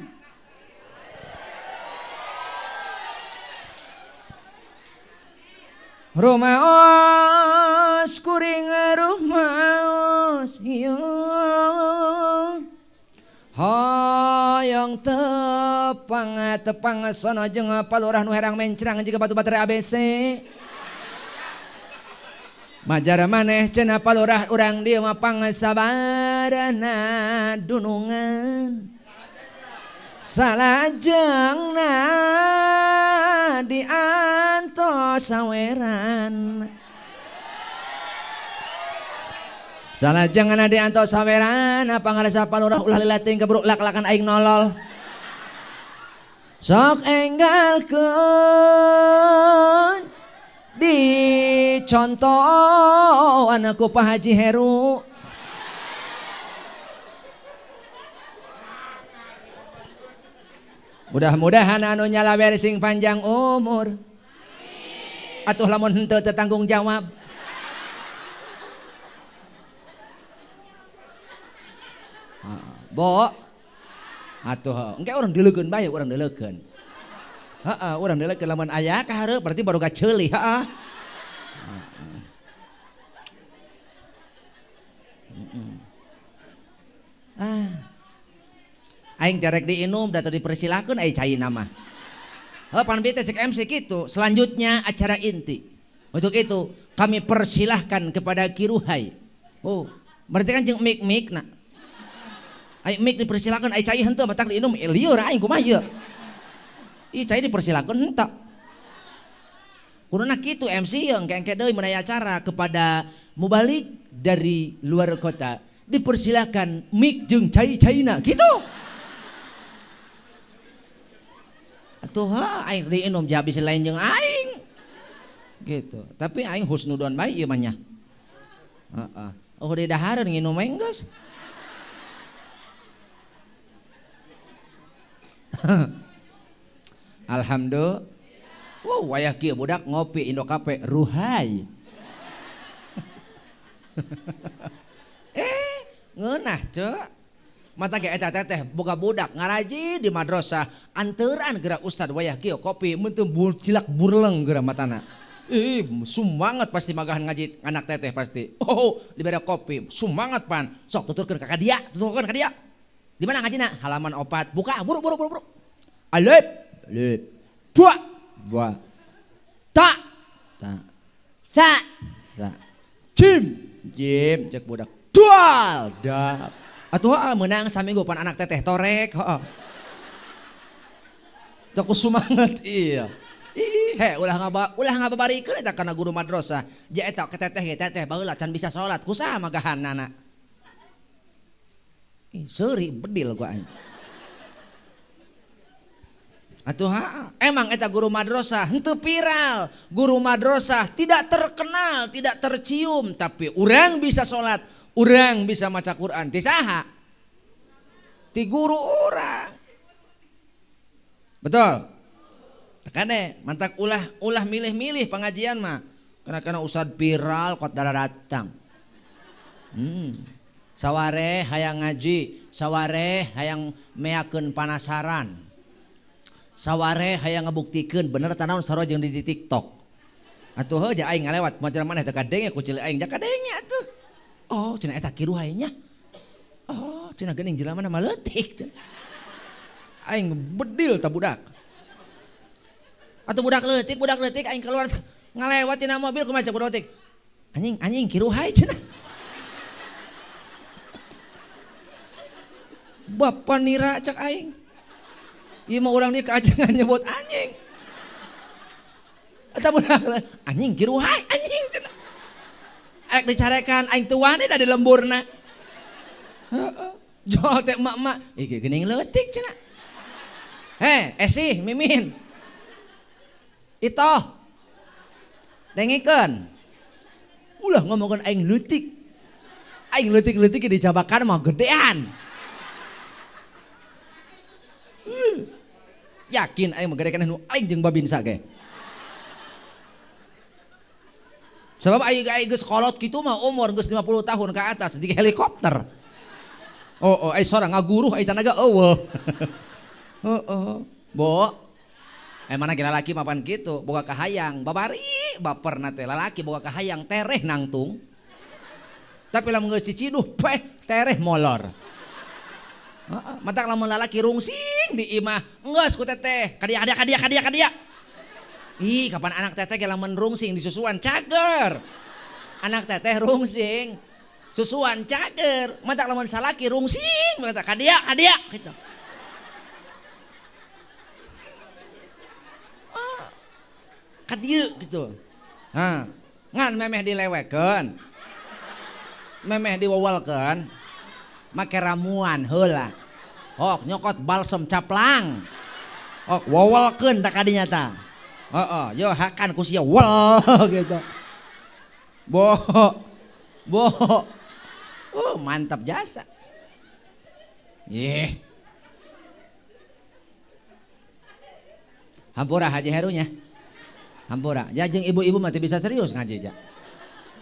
rumaos kuring rumaos ieu hoyong tepang sono jeung palurah nu herang mencrang jiga batu baterai ABC. Majar maneh cenah palurah urang dieu mah pangsabarana dunungan salajengna diantos saweran salajengna diantos saweran pangarasa palurah ulah lilating kebruk lak-lakan aing nolol sok enggalkeun dicontoh anakku Pak Haji Heru. Mudah-mudahan anu nyalawer sing panjang umur. Atuh lamun henteu teu tanggung jawab. Bo. Atuh engke urang dileugkeun bae urang dileugkeun. Urang dileugkeun lamun aya ka hareup berarti baru ceulih, Aing jarek diinum da teu dipersilakeun ai caina mah. Pan bete cek MC kitu. Selanjutnya acara inti. Untuk itu kami persilahkan kepada Kiruhai. Oh, berarti kan jeung mik na. Ai mik dipersilakeun ai cai henteu matak diinum lieur aing kumaha ieu. Ih cai dipersilakeun henteu. Kuduna kitu MC yang engke deui mun aya acara kepada mubalik dari luar kota. Dipersilakan mik jeung cai-caina gitu. Atuh aing diinum jabi lain jeung aing. Gitu. Tapi aing husnudon bae ieu mah nya. Oh di dahareun nginum enggeus. Alhamdulillah. Wow, wayah kieu budak ngopi Indo Cafe Ruhai. Ngeunah ceu. Mata ge eta teteh boga budak ngaraji di madrasah anteuran geura ustad wayah kieu kopi mun teu cilak burleng geura matana. Sumangat pasti magahan ngaji anak teteh pasti. Oh, dibere kopi, sumangat pan. Sok tuturkeun ka dia, tuturkeun ka dia. Di mana ngajina? Halaman 4. Buka, buru. Alif. Dua. Ta. Jim cek budak. Dual. Dap. Atuh menang saminggu pan anak teteh torek. Teu semangat iya. ulah ngababarikeun eta kana guru madrasah. Ja eta teteh baheula can bisa salat kusaha magahanana. Ih seuri bedil ku aing. Atuh emang eta guru madrasah henteu viral, guru madrasah tidak terkenal, tidak tercium, tapi urang bisa salat, urang bisa maca Quran. Ti saha? Ti guru urang. Betul? Kane mantak ulah milih-milih pengajian mah. Karena ustad viral kot dara datang. Saware hayang ngaji, saware hayang meakeun panasaran. Saware hayang ngebuktikeun bener tanaon sarua jeung di TikTok. Atuh heuh ja aing ngalewat mocer maneh teu kadenge ku cilik aing ja kadenge atuh. Oh cenah eta kiru hae nya. Oh cenah geuning jelema na maleutik cenah. Aing bedil ta budak. Atuh budak leutik aing keluar ngalewat tina mobil kumaha cek budak leutik. Anjing kiru hae cenah. Bapa nira cek aing. Ieu mah urang dia keajengan nyebut anjing. Eta budak anjing kiru hae anjing cenah. Aek dicarekan aing tuane da di lemburna. Heeh. Jol teh emak-emak, iki geuning leutik cenah. Esi, Mimin. Itoh. Dengikeun. Ulah ngomongkeun aing leutik. Aing leutik-leutik di jabakan mah gedean. Yakin aing mah gedekan nu aing jeung babinsa ge. Sebab aing geus kolot kitu mah umur geus 50 tahun ke atas di helikopter. Oh, ai sora ngaguruh ai tanaga eueuh. Heeh. Bo. Mana ge lalaki mapan kitu, boga kahayang, babari baperna teh lalaki boga kahayang tereh nangtung. Tapi lamun geus ciciduh tereh molor. Heeh, matak lamun lalaki rungsing di imah, enggeus ku teteh, kadia. Ih, kapan anak teteh ge lamun rungsing disusuan cager. Anak teteh rungsing, susuan cager. Matak lamun salaki rungsing, mata kadia gitu. Kadieu gitu. Ngan memeh dilewekeun. Memeh diwawalkeun. Make ramuan heula. Hok nyokot balsem caplang. Hok wawalkeun da kadinya tah. Heeh, yo hakan ku sia wal gitu. Bo. Mantap jasa. Yeh. Hampura Haji Herunya. Hampura. Ya jeung ibu-ibu mah teu bisa serius ngaji ja.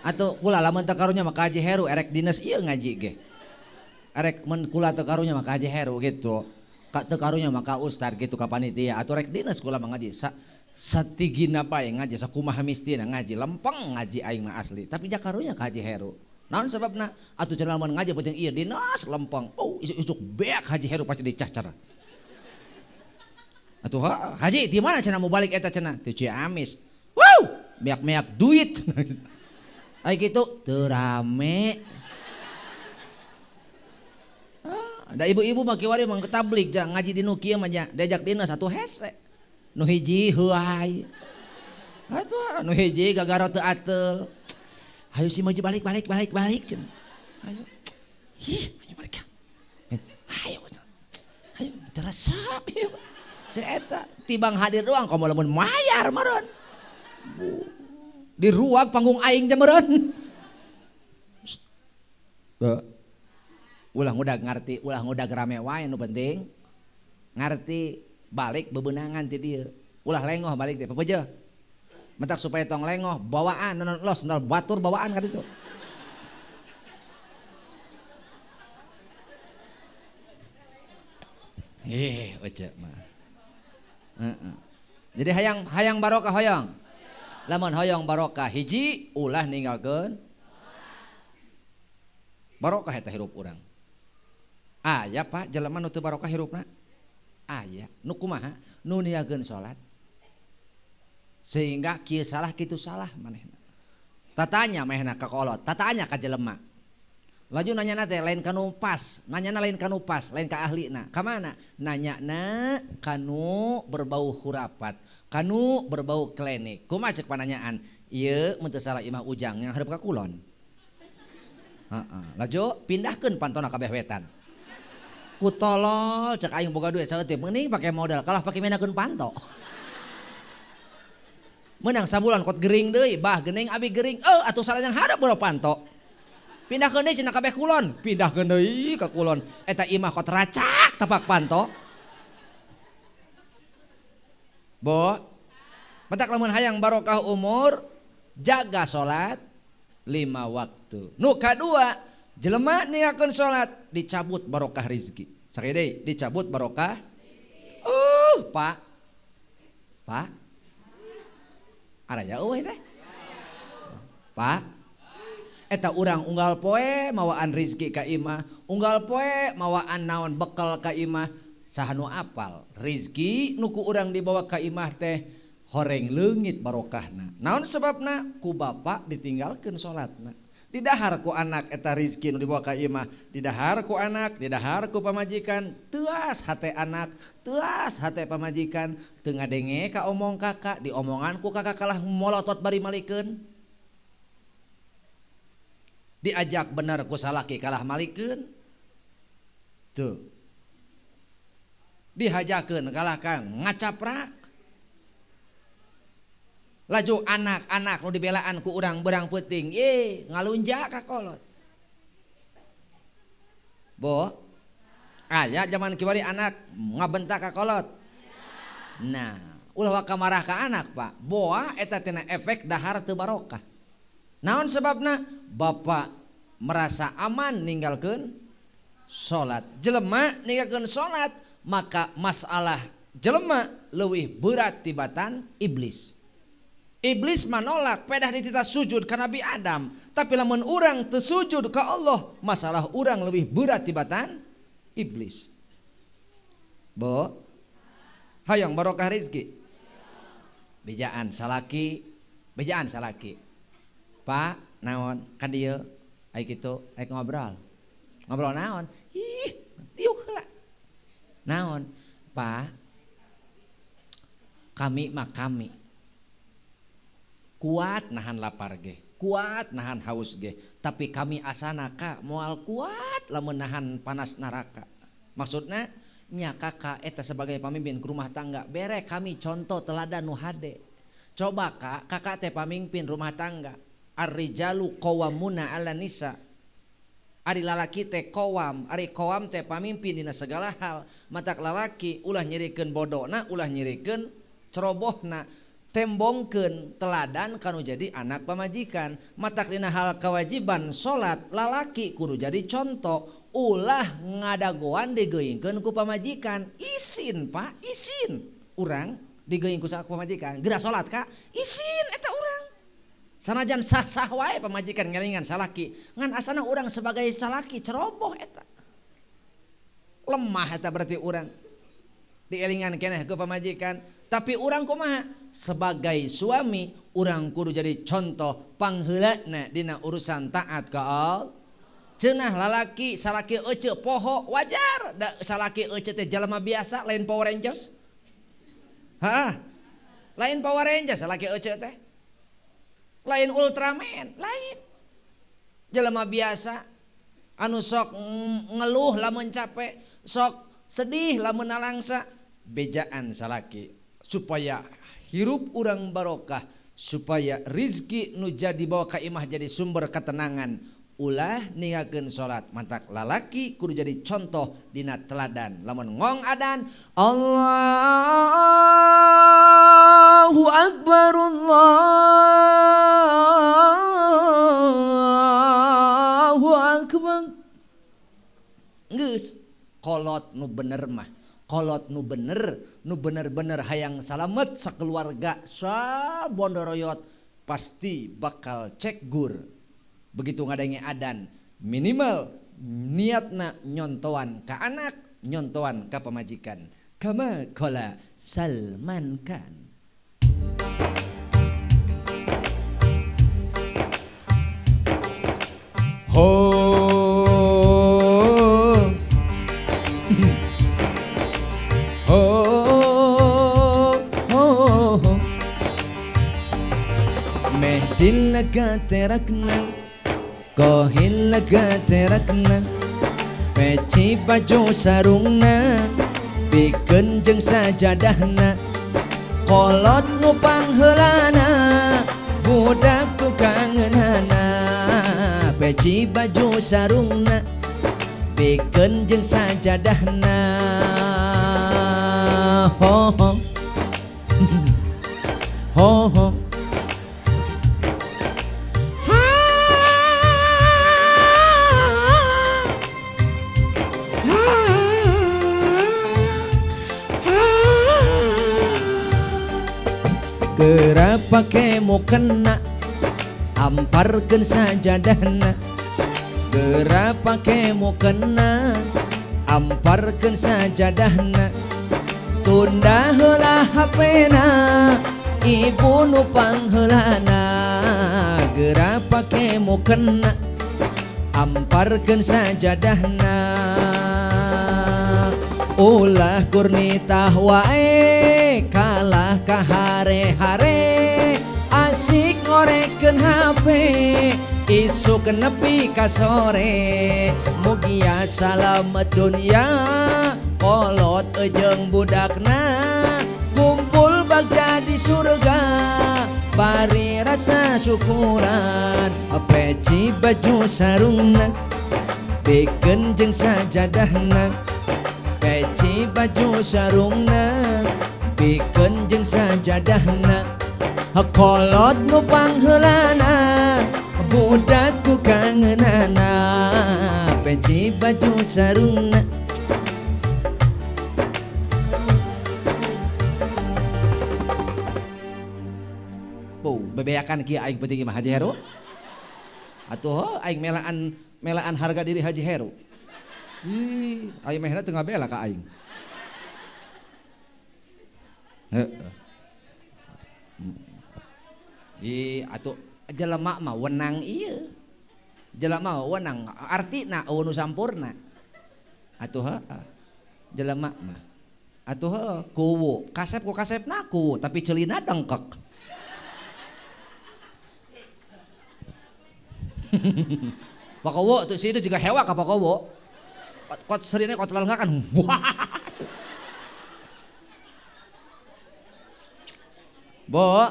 Atuh kula lamun teu karunya mah ka Haji Heru erek dinas ieu ngaji ge. Erek mun kula teu karunya mah ka Haji Heru gitu. Ka teu karunya mah ka ustad gitu ka panitia atuh rek dinas kula mah ngaji. Satigina bae ngaji sakumaha mistina ngaji lempeng ngaji aing mah asli. Tapi ja karunya ka Haji Heru. Naon sababna? Atuh cenah lamun ngaji penting ieu dinas lempeng. Oh isuk-isuk beak Haji Heru pasti dicacar. Atuh Haji di mana cenah mau balik eta cenah? Teu Ciamis. Wow, meak-meak duit. Ai kitu teu rame. Da ibu-ibu mah kiwari mah ketablik ja ngaji di nu kieu mah nya diajak dinas atuh hese. Nu hiji heuai. Atuh nu hiji gagaro teu ateul. Hayu si maju balik cenah. Hayu. Hayu balik. Hayu. Hayu terasap ieu. Si eta tibang hadir doang komo lamun mayar meureun. Di ruang panggung aing teh meureun. Ulah ngudag ngarti, ulah ngudag rame wae nu penting. Ngarti balik bebeunangan ti dieu. Ulah lengoh balik teh pepeujeuh. Mentak supaya tong lengoh bawaan los nol batur bawaan ka ditu. Ece mah. Jadi hayang barokah hoyong. Lamun hoyong barokah hiji ulah ninggalkeun barokah eta hirup urang. Aya Pak jelema nu teu barokah hirupna? Aya. Nu kumaha? Nu niageun salat. Sehingga kieu salah kitu salah manehna. Tatanya manehna ka kolot, tatanya ka jelema. Laju nanya nate lain kanu pas, nanya lain kanu pas, lain ka ahlina. Kamana? Nanya na kanu berbau hurapat, kanu berbau klinik. Kumaha cek pananyaan? Ieu mun teu salah Imah Ujang yang hareup ka kulon. Laju pindahkeun pantona kabeh wetan. Ku tolol cek aing boga duit saeutik mending pake modal kalah pake menakeun panto. Menang sabulan kot gering deui, bah geuning abi gering. Atuh salajang hareup boro panto. Pindahkeun deui cenah kabeh kulon, pindahkeun deui ka kulon. Eta imah kot racak tapak panto. Bo, mentak lamun hayang barokah umur, jaga salat 5 waktu. Nu kadua, jelema niakeun salat dicabut barokah rezeki. Sakit deui, dicabut barokah. Pak. Pak. Araya eueuh teh. Pak. Eta urang unggal poe mawaan rizki ka imah, unggal poe mawaan naon bekal ka imah. Saha nu apal rizki nuku urang dibawa ka imah teh horeng leungit barokahna. Naon sebabna? Ku bapak ditinggalkeun salatna. Didahar ku anak eta rizki nu dibawa ka imah, didahar ku anak, didahar ku pamajikan, teuas hate anak, teuas hate pamajikan, teu ngadenge ka omong kakak, diomongan ku kakak kalah molotot bari malikeun. Diajak bener ku salaki kalah malikeun. Tuh. Dihajakeun kalah kang ngacaprak. Laju anak-anak nu dibelaan ku urang berang peuting, ngalunja ka kolot. Bo, aya zaman kiwari anak ngabentak ka kolot. Nah, ulah waka marah ka anak, Pak. Boa eta tina efek dahar teu barokah. Naon sebabna? Bapak merasa aman ninggalkeun salat. Jelema ninggalkeun salat, maka masalah jelema leuwih berat tibatan iblis. Iblis manolak pedah ditita sujud ka Nabi Adam, tapi lamun urang teu sujud ka Allah, masalah urang leuwih berat tibatan iblis. Bo, hayang barokah rezeki. Bejaan salaki, bejaan salaki. Pak, naon kan dieu aya kitu aya ngobrol. Ngobrol naon? Diuk heula. Naon? Pak, kami kuat nahan lapar ge, kuat nahan haus ge, tapi kami asana ka moal kuat lamun nahan panas neraka. Maksudna nya kakak eta sebagai pamimpin rumah tangga bere kami contoh teladan nu hade. Coba kakak teh pamimpin rumah tangga. Ar-rijalu qawwamuna 'ala nisa. Ari lalaki teh qawam, ari qawam teh pamimpin dina segala hal. Matak lalaki ulah nyirikeun bodona, ulah nyirikeun cerobohna, tembongkeun teladan kanu jadi anak pamajikan. Matak dina hal kewajiban salat, lalaki kudu jadi contoh, ulah ngadagoan digeuingkeun ku pamajikan. Isin, Pak, isin. Urang digeuing ku pamajikan, geura salat Kak, isin eta urang. Sanajan sah-sah wae pamajikan ngelingan salaki, ngan asana urang sebagai salaki ceroboh eta. Lemah eta berarti urang. Dielingan keneh ke pamajikan, tapi urang kumaha? Sebagai suami urang kudu jadi contoh pangheulana dina urusan taat ka Allah. Ceunah lalaki salaki euceuk poho wajar, da salaki euceuk teh jalma biasa lain Power Rangers. Lain Power Rangers salaki euceuk teh. Lain Ultraman, lain. Jelema biasa anu sok ngeluh lamun capek, sok sedih lamun nalangsa, bejaan salaki supaya hirup urang barokah, supaya rizki nu jadi bawa ka imah jadi sumber ketenangan. Ulah ninggalkeun salat, mantak lalaki kudu jadi contoh dina teladan. Lamun ngong adan Allahu Akbar, Allahu Akbar, geus kolot nu bener mah, kolot nu bener-bener hayang salamet sakeluarga sabondoroyot pasti bakal cek gur. Begitu ngadenge adan, minimal niatna nyontoan ka anak, nyontoan ka pamajikan. Kama qala Salman Khan. Ho laga terakna kohin laga terakna peci baju sarungna pikeun jeung sajadahna kolot nu pangheulana budak tu kangenana peci baju sarungna pikeun jeung sajadahna ho ho ho ho geura pake mukena amparkeun sajadahna geura pake mukena amparkeun sajadahna tunda heula hapena ibu nu pangheulana geura pake mukena amparkeun sajadahna ulah kurnitah wae kalah ka hare-hare asik ngorekeun HP isuk nepi ka sore mugia salamet dunya kolot jeung budakna kumpul bag jadi surga bari rasa syukuran peci baju sarungna pikeun jeung sajadahna peci baju sarungna pikeun jeung sajadahna kolot nu pangheulana budak ku kangenana peci baju sarungna bebeakan kieu aing penting mah Haji Heru atuh aing melaan harga diri Haji Heru ih aing mehna teu ngabela ka aing ih atuh jelema mah wenang ieu jelema mah wenang artina eueuh nu sampurna atuh jelema mah atuh kuwu kasep ku kasepna kuwu tapi ceulina dengkek Pakowo tuh si itu juga hewa ka Pakowo. Kot serine kot lalu kan. Bo.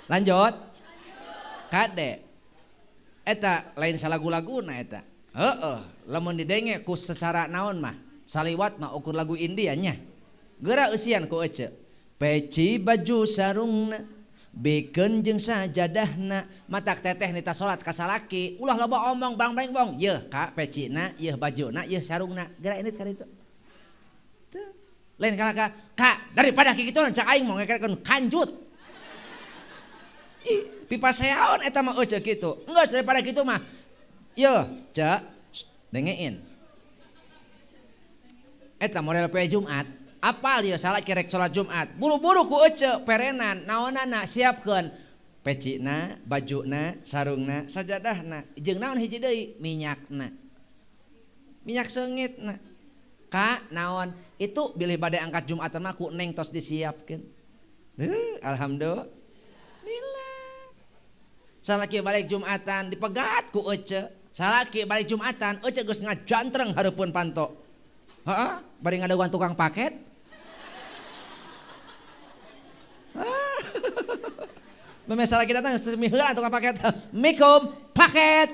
Lanjut. Kade. Eta lain salagu-laguna eta. Lamun didenge ku secara naon mah. Saliwat mah ukur lagu India nya. Geura eusian ku ece. Peci baju sarungna bikeun jeung sajadahna matak teteh nita salat ka salaki ulah loba omong bang bang bong yeuh ka pecina yeuh bajuna yeuh sarungna geura init ka ditu teu lain kana ka daripada kitu cak aing mau ngekeun kanjut ih pipa seaon eta mah eueuh kitu enggeus daripada kitu mah yeuh cak dengein eta model poe Jumat apal ya salah kirek sholat Jumat buru-buru ku ece perenan naonana siapkeun pecina bajuna sarungna sajadahna jeung naon hiji deui minyakna minyak seungitna ka naon itu bilih bade angkat Jumatan mah ku neng tos disiapkeun alhamdulillah salaki balik Jumatan dipegat ku ece salaki balik Jumatan ece geus ngajantreng hareupeun panto heeh bari ngadaguan tukang paket Memesal kita datang semiheulan tukang paket. Mikum paket.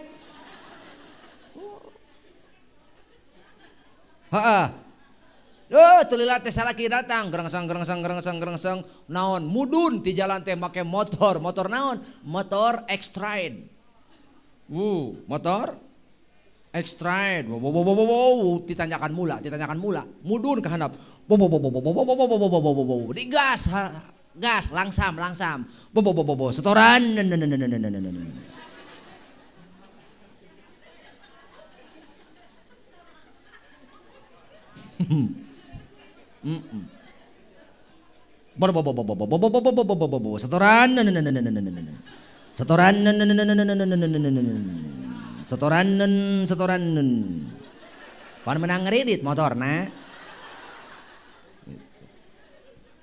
Heeh. Tulila teh salaki datang gerengsang naon mudun di jalan teh make motor naon? Motor X-Trade. Motor X-Trade. Ditanyakan mula. Mudun ke handap. Digas. Gas langsam setoran setoran pan menang ngredit motorna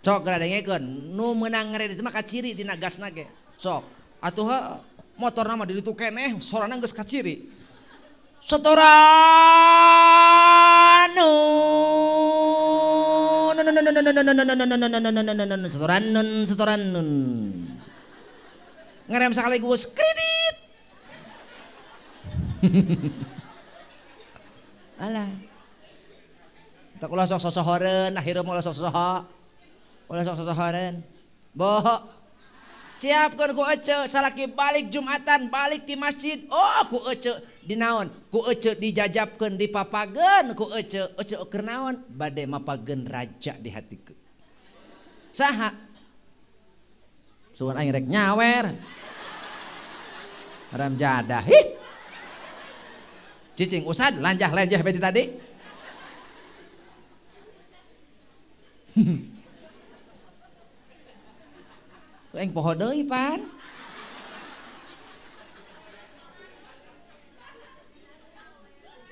sok geura dengekeun nu meunang ngredit mah kaciri tina gasna ge sok atuh motor nama di ditu keneh sorana geus kaciri. Setoran setoran ngerem sekaligus kredit. Alah. Tak ulah sok sosohoreun, nah hireum ulah sok sosoho. Ulah sok sosohoreun. Boh. Siapkeun ku ece salaki balik Jumatan, balik ti masjid. Oh, ku ece dinaon? Ku ece dijajabkeun dipapageun ku ece. Ece keur naon? Bade mapageun raja di hatiku. Saha? Sugan aing rek nyawer. Haram jadah. Hih. Cicing Ustad lanjah-lanjah beti tadi. Aing poho deui pan.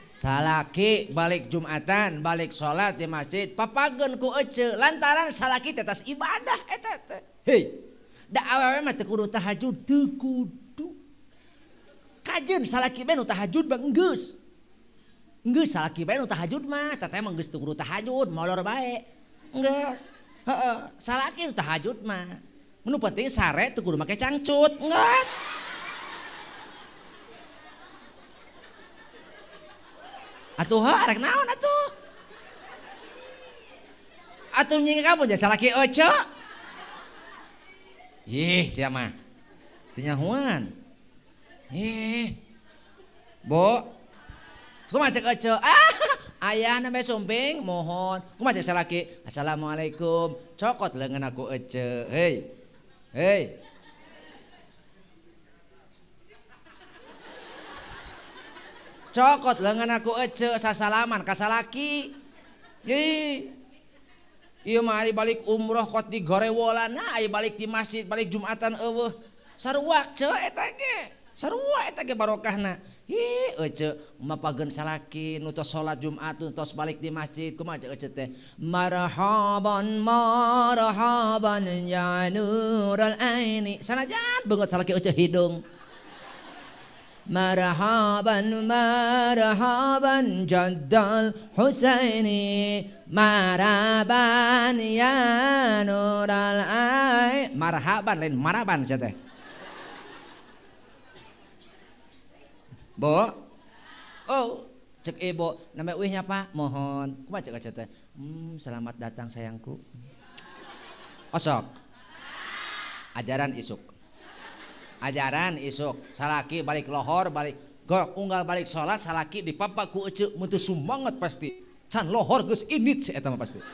Salaki balik Jumatan, balik sholat di masjid, papageun ku ece lantaran salaki tetas ibadah eta teh. Hei. Da awewe mah teu kudu tahajud, teu kudu. Kajeun salaki bae nu tahajud bang geus. Geus salaki bae nu tahajud mah teteh mah geus teu kudu tahajud, molor bae. Geus. Heeh, salaki nu tahajud mah. Nu penting sare teu kudu make cangcut, geus. Atuh arek naon atuh? Atuh nying kamu jadi salaki oco. Ih, sia mah. Teu nyahuan. Bo. Kumaha cek oco? Ayah namanya sumping, mohon. Kumaha cek salaki? Assalamualaikum. Cokot leungeun aku oco. Hei. Hei. Cokot leungeun aku ece sasalaman ka salaki. Ieu mah ari balik umroh kot di gorewolana, aya balik di masjid, balik Jumatan eueuh. Saruak ce eta ge. Sarua eta ge barokahna. Hi ece mapageun salaki nu tos salat Jumat nu tos balik di masjid kumaha ece teh. Marhaban marhaban ya nurul aini. Sanajan beungeut salaki ece hidung. Marhaban marhaban jaddal Husaini marhaban ya nural ai. Marhaban lain maraban sia teh. Bo. Oh, cek ibu nama uihnya Pak, mohon. Kumaha cek teh? Selamat datang sayangku. Osok. Ajaran isuk. Ajaran isuk salaki balik lohor balik gor unggal balik sholat salaki di papa ku ece muntah sumanget pasti can lohor geus init si eta mah pasti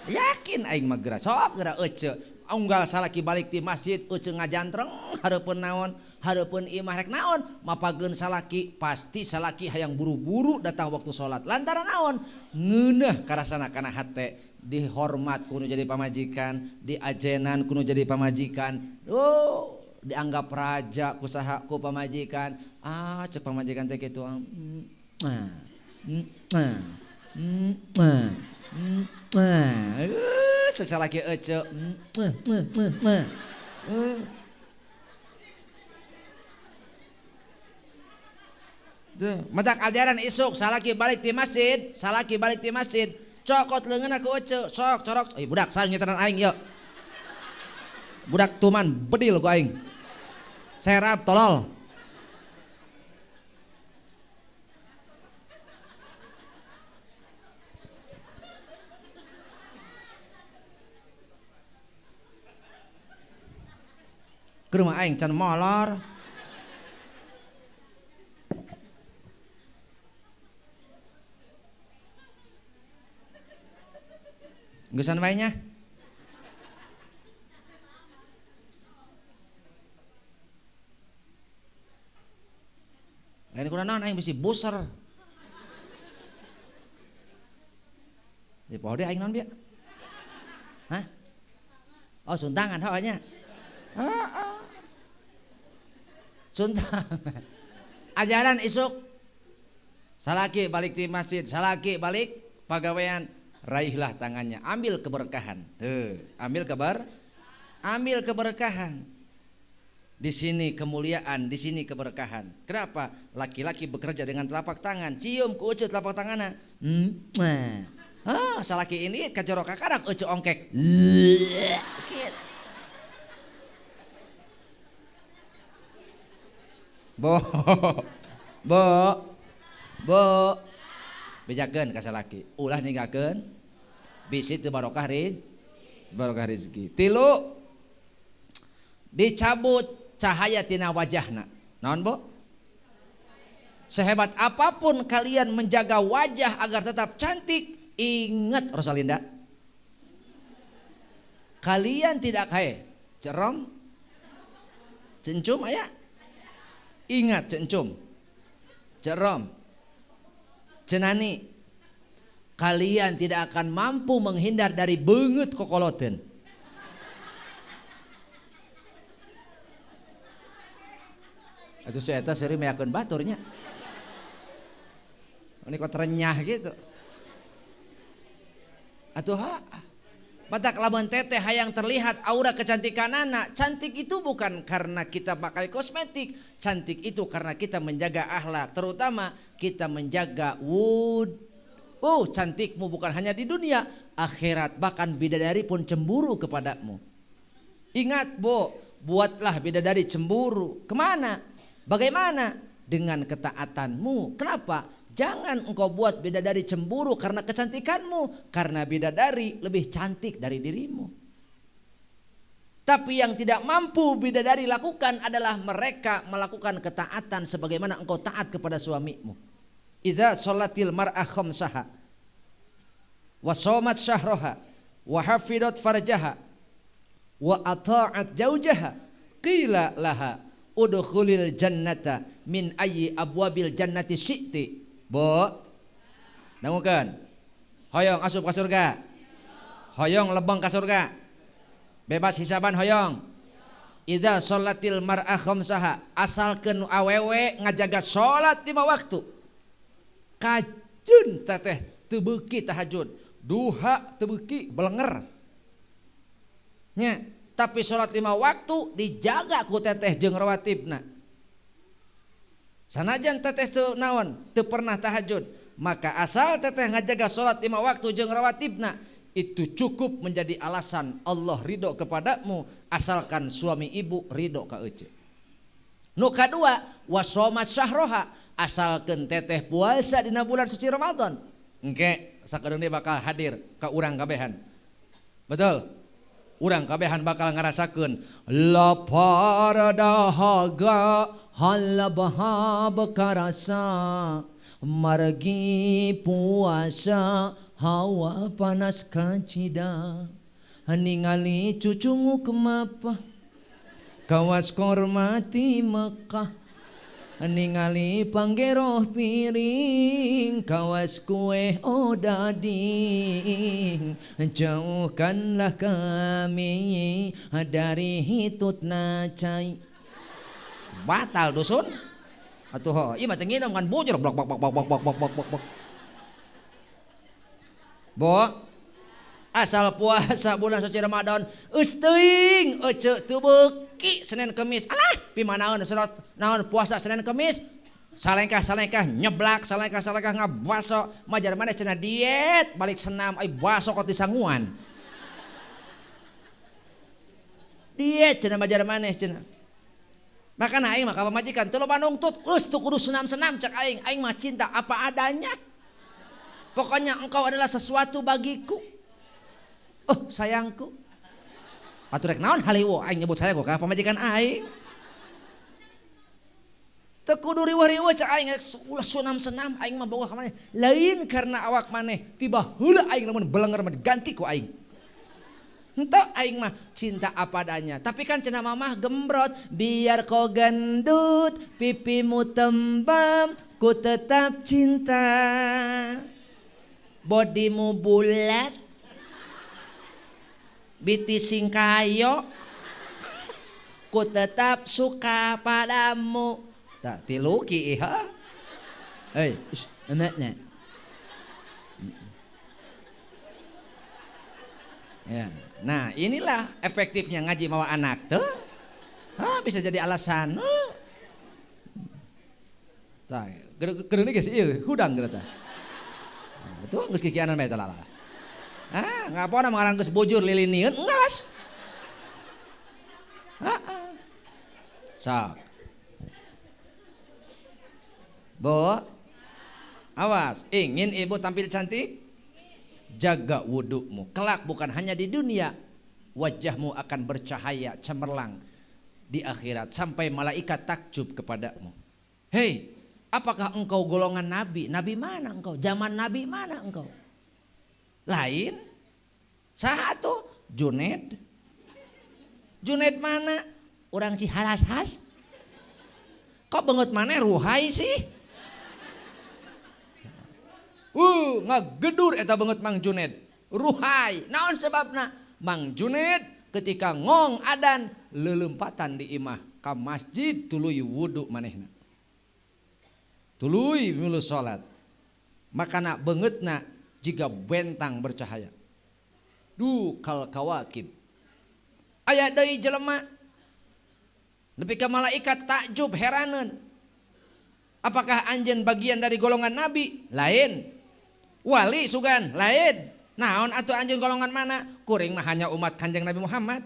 yakin aing mah geura sok geura ece unggal salaki balik di masjid ece ngajantreng hareupeun naon hareupeun imah rek naon mapageun salaki pasti salaki hayang buru-buru datang waktu sholat lantaran naon ngeuneuh karasana kana hate dihormat kudu jadi pamajikan diajenan kudu jadi pamajikan dianggap raja kusaha ku pamajikan cek pamajikan teh kitu sok salaki ece matak ajaran isuk salaki balik di masjid cokot leungeun aku ece sok corok budak sareng nyetaran aing yeuh budak tuman bedil ku aing serap tolol ke rumah aing can molor geus wae nya lain kuna naon aing bisi buser. Di poho deui aing naon bieu? Hah? Oh suntangan heunya. Suntangan. Ajaran isuk. Salaki balik di masjid, salaki balik pagawean, raihlah tangannya, ambil keberkahan. Ambil keberkahan. Di sini kemuliaan, di sini keberkahan. Kenapa? Laki-laki bekerja dengan telapak tangan. Cium ku ucut telapak tanganna. Salaki ini kajorok kakarak ucu ongkek. Bo, bo, bejakeun ka salaki. Ulah ninggalkeun bisi teu barokah rezeki. 3, dicabut cahaya tina wajahna. Naon bo? Sehebat apapun kalian menjaga wajah agar tetap cantik, ingat Rosalinda, kalian tidak cerong, cencum aya. Ingat cencum, cerom, cenani, kalian tidak akan mampu menghindar dari beungeut kokoloteun. Atuh saya eta seueur meyakeun baturnya. Ini kok terenyah gitu. Atuh batak lamun teteh hayang terlihat aura kecantikanana. Cantik itu bukan karena kita pakai kosmetik, cantik itu karena kita menjaga akhlak, terutama kita menjaga cantikmu bukan hanya di dunia, akhirat bahkan bidadari pun cemburu kepadamu. Ingat buatlah bidadari cemburu. Kemana? Bagaimana? Dengan ketaatanmu. Kenapa? Jangan engkau buat bidadari cemburu karena kecantikanmu, karena bidadari lebih cantik dari dirimu. Tapi yang tidak mampu bidadari lakukan adalah mereka melakukan ketaatan sebagaimana engkau taat kepada suamimu. Idza sholatil mar'ah khamsaha wa shamat syahraha wa hafidat farjaha wa ata'at jaujaha qila laha udkhulil jannata min ayyi abwabil jannati syi'ti. Bo, dangukeun. Hoyong asup ka surga. Hoyong lebeng ka surga. Bebas hisaban hoyong. Idza sholatil mar'ah khamsaha, asalkeun awewe ngajaga salat 5 waktu. Kajun teteh teu beuki tahajud, duha teu beuki belenger. Nya, tapi salat 5 waktu dijaga ku teteh jeung rawatibna. Sanajan teteh teu naon, teu pernah tahajud, maka asal teteh ngajaga salat 5 waktu jeung rawatibna, itu cukup menjadi alasan Allah ridho kepadamu, asalkan suami ibu ridho ka ece. Nu kadua, wasomat syahroha, asalkan teteh puasa dina bulan suci Ramadan. Engke sakedeung dia bakal hadir ka urang kabehan. Betul? Urang kabehan bakal ngarasakeun lapar dahaga halabahab karasa, margi puasa hawa panas kacida, ningali cucungu kemapa kawas kormati Mekah, ningali panggeroh piring kawas kue odading, jauhkanlah kami dari hitut nacai. Batal dusun atuh ieu mah teu nginum kan bujur blok. Bo, asal puasa bulan suci Ramadan eus teuing ece teu beuki Senin Kemis. Alah pimanaon salat naon puasa Senin Kemis, salengkah nyeblak, salengkah ngabaso, majar maneh cenah diet balik senam ai baso kok disanguan. Diet cenah majar maneh cenah. Makana aing mah ka pamajikan teu loba nungtut, eus teu kudu senam-senam cek aing mah cinta apa adanya. Pokoknya engkau adalah sesuatu bagiku. Oh sayangku. Atuh rek naon haliwo aing nyebut sayangku ka pamajikan aing. Teu kudu riweuh-riweuh cek aing ulah senam-senam aing mah boga ka maneh. Lain karena awak maneh tiba heula aing lamun belenger mah diganti ku aing. Entah aing mah cinta apa adanya. Tapi kan cenah mamah gembrot, biar kau gendut, pipimu tembam, ku tetap cinta. Bodimu bulat, biti singkayo, ku tetap suka padamu. Tak tiluki iha. Hei, emaknya. Ya. Nah inilah efektifnya ngaji mawa anak tuh. bisa jadi alasan. Tah, gedeuna geus ieu hudang geus tah. Betul geus kikianan mah eta lala. Ngapona mengarang geus bujur lilinieun enggas. Sok. Bu, awas, ingin ibu tampil cantik? Jaga wudukmu. Kelak bukan hanya di dunia, wajahmu akan bercahaya cemerlang di akhirat sampai malaikat takjub kepadamu. Hei, apakah engkau golongan nabi? Nabi mana engkau? Zaman nabi mana engkau? Lain? Satu, Junaid. Junaid mana? Orang Ciharashas. Kok bengut mana ruhai sih? Ngagedur eta bengut Mang Junaid. Ruhai. Naon sebabna? Mang Junaid ketika ngong adan lelempatan di imah ka masjid tuluy wudu manehna. Tuluy milu salat. Makana beungeutna jiga bentang bercahaya. Kal kawakib. Aya deui jelema nepi ka malaikat takjub heraneun. Apakah anjeun bagian dari golongan nabi? Lain. Wali sugan? Lain. Naon atuh anjeun golongan mana? Kuring mah hanya umat Kanjeng Nabi Muhammad.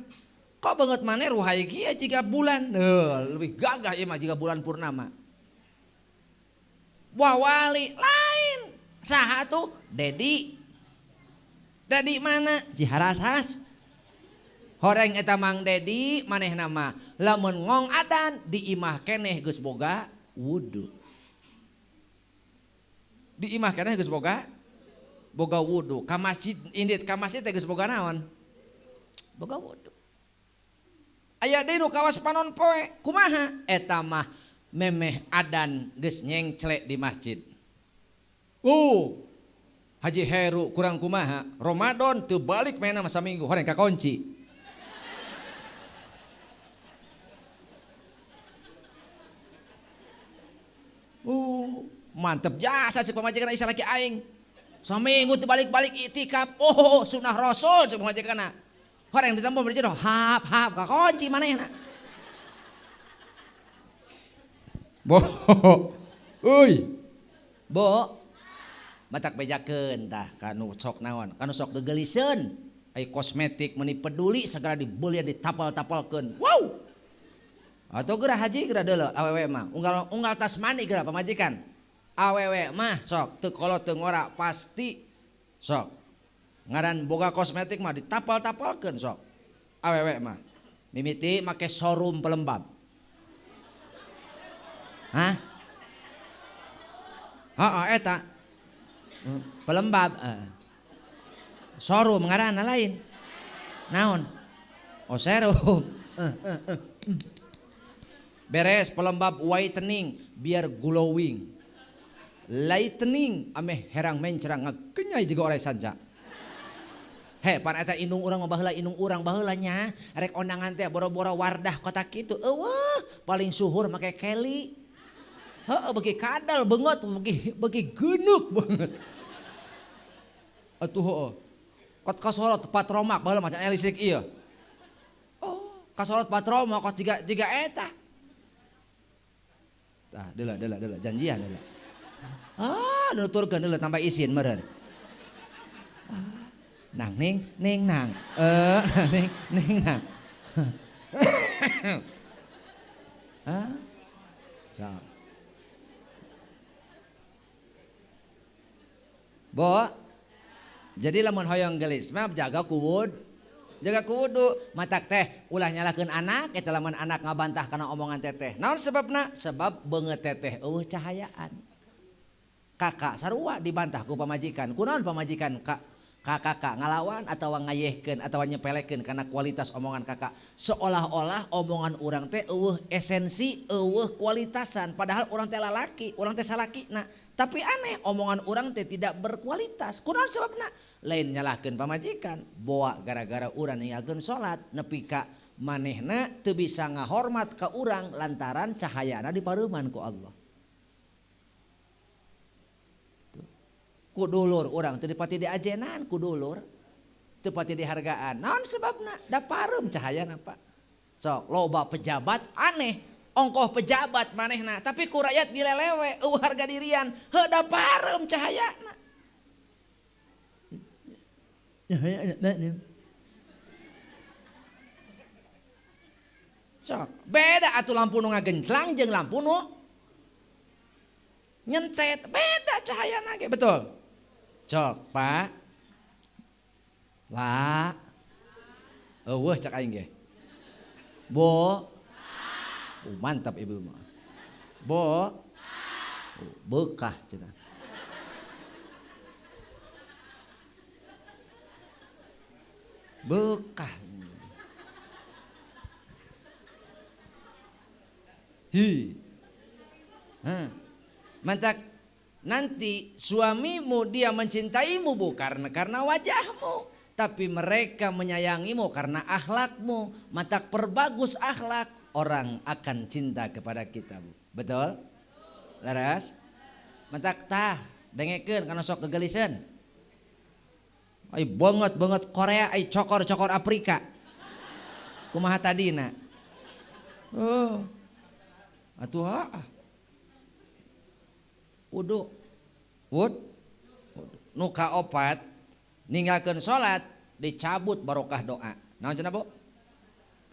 Kok beungeut maneh ruhai kieu jiga bulan? Lebih gagah ieu mah jiga bulan purnama. Wah wali lain. Saha tuh? Dedi. Dedi mana? Ciharashas. Horeng eta Mang Dedi manehna mah lamun ngong adan di imah keneh geus boga wudu. Di imah keneh geus boga wudu. Ka masjid indit ka masjid teh geus boga naon? Boga wudu. Aya deui nu kawas panon poe. Kumaha? Eta mah memeh adan geus nyengclek di masjid. Haji Heru kurang kumaha? Ramadan teu balik mainna masa minggu horeng kakunci. Mantep jasa cek pamajikan Isa laki aing. Saminggu teu balik-balik itikaf. Sunah Rasul cek pamajikanna. Horeng ditambah berjero hap kakunci manehna. Bo. Matak bejakeun tah kanu sok naon? Kanu sok gegeliseun. Ai kosmetik meuni peduli segera dibeli ditapal-tapalkeun. Wow. Atau geura haji geura deuleu awewe mah. Unggal tas mani geura pamajikan. Awewe mah sok teu kolot teu ngora pasti sok. Ngaran boga kosmetik mah ditapal-tapalkeun sok. Awewe mah. Mimiti make showroom pelembab. Hah? Eta pelembab. Showroom ngaranna lain. Naon? Serum. Beres pelembab whitening biar glowing. Lightening ame herang mencerang ngakenyai juga oleh saja. Pan eta indung urang mah baheula indung urang baheula nya rek ondangan teh boro-boro wardah kota kitu. Eueuh paling suhur make Kelly. Bagi kadal banget, bagi genuk banget. Atuh kot kasolot patromak baheula macan elisik ieu. Kasolot patromak kot jiga eta. Tah deula janjian deula. Nuturkeun deula tambah isin meureun. Nang ning nang. Ning nang. Sok. Bo, jadi lamun hoyong gelis mah jaga kuwud. Jaga kudu matak teh ulah nyalakeun anak eta lamun anak ngabantah kana omongan teteh. Naon sebabna? Sebab beungeut teteh eueuh cahayaan. Kakak sarua dibantah ku pamajikan. Kunaon pamajikan kakak ngalawan atawa ngayehkeun atawa nyepelekeun kana kualitas omongan kakak. Seolah-olah omongan urang teh eueuh esensi, eueuh kualitasan padahal urang teh lalaki, urang teh salakina. Tapi aneh omongan urang teh tidak berkualitas. Kunaon sebabna? Lain nyalahkeun pamajikan, boa gara-gara urang ningalkeun salat nepi ka manehna teu bisa ngahormat ka urang lantaran cahayana dipareuman ku Allah. Ku dulur urang teu dipati diajenan ku dulur. Teu pati dihargaan. Naon sebabna? Da pareum cahayana Pak. Sok loba pejabat aneh. Ongkoh pejabat manehna tapi ku rakyat dilelewe harga dirian heuda parem cahayana. Sok beda atuh lampu nu ngagenclang jeung lampu nu nyentet beda cahayana ge betul. Cok Pak. Pak. Eueuh cak aing ge. Bo. Mantap ibu mah. Bo. Bekah cenah. Bekah. Hi. Mantak nanti suamimu dia mencintaimu bukan karena wajahmu, tapi mereka menyayangimu karena akhlakmu. Mantak perbagus akhlak, orang akan cinta kepada kita. Betul? Laras? Mantak tah dengekeun kana sok kegeliseun. Ai banget Korea, ai cokor Afrika. Kumaha tadina? Oh. Atuh wudu. Nu kaopat ninggalkeun salat dicabut barokah doa. Naon cenah Bu?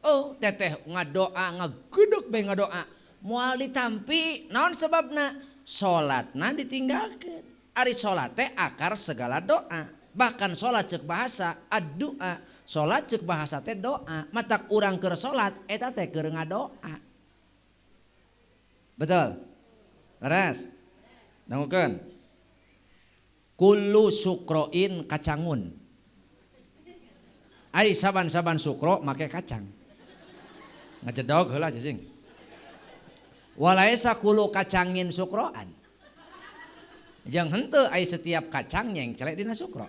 Oh, teteh ngadoa ngagedeg bae ngadoa. Moal ditampi naon sebabna? Salatna ditinggalkeun. Ari salat teh akar segala doa. Bahkan salat ceuk bahasa ad-doa. Salat ceuk bahasa teh doa. Matak urang keur salat eta teh keur ngadoa. Betul? Laras? Dangukeun. Kullu sukroin kacangun. Ai saban-saban sukro make kacang. Ngajedog heula cicing. Walaisa kullu kacangin sukroan. Jeung henteu ai setiap kacang yang celek dina sukro.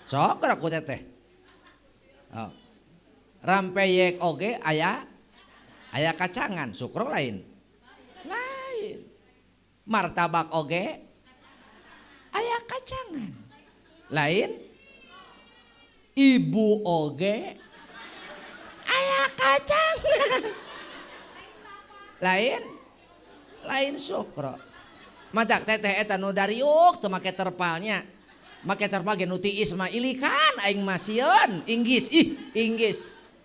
Sok geura ku teteh. Oh. Rampeyek oge aya kacangan, sukro lain. Lain. Martabak oge aya kacangan. Lain. Ibu oge aya kacangan. Lain sukro. Madak teteh eta nu dariuk teu make terpalnya. Make terpal ge nu tiis mah ilikan aing mah sieun Inggis.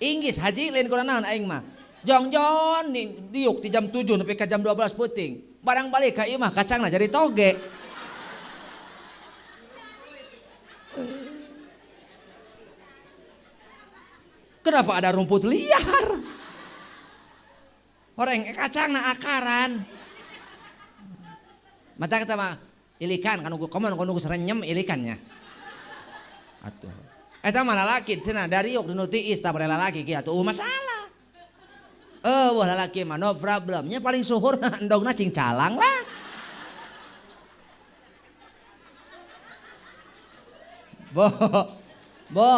Inggis haji lain kurang naon aing mah. Jongjon diuk ti jam 7 nepi ka jam 12 peuting. Barang balik ka ieu mah kacangna jadi toge. Kenapa ada rumput liar? Horeng kacangna akaran. Mata kita mah ilikan kan nunggu serenyem ilikannya. Atuh. Eta mah lalaki cenah dariuk dinu tiis tah bare lalaki kieu atuh masalah. Wah lalaki mah no problemnya paling suhur endogna cing calang lah. Bo,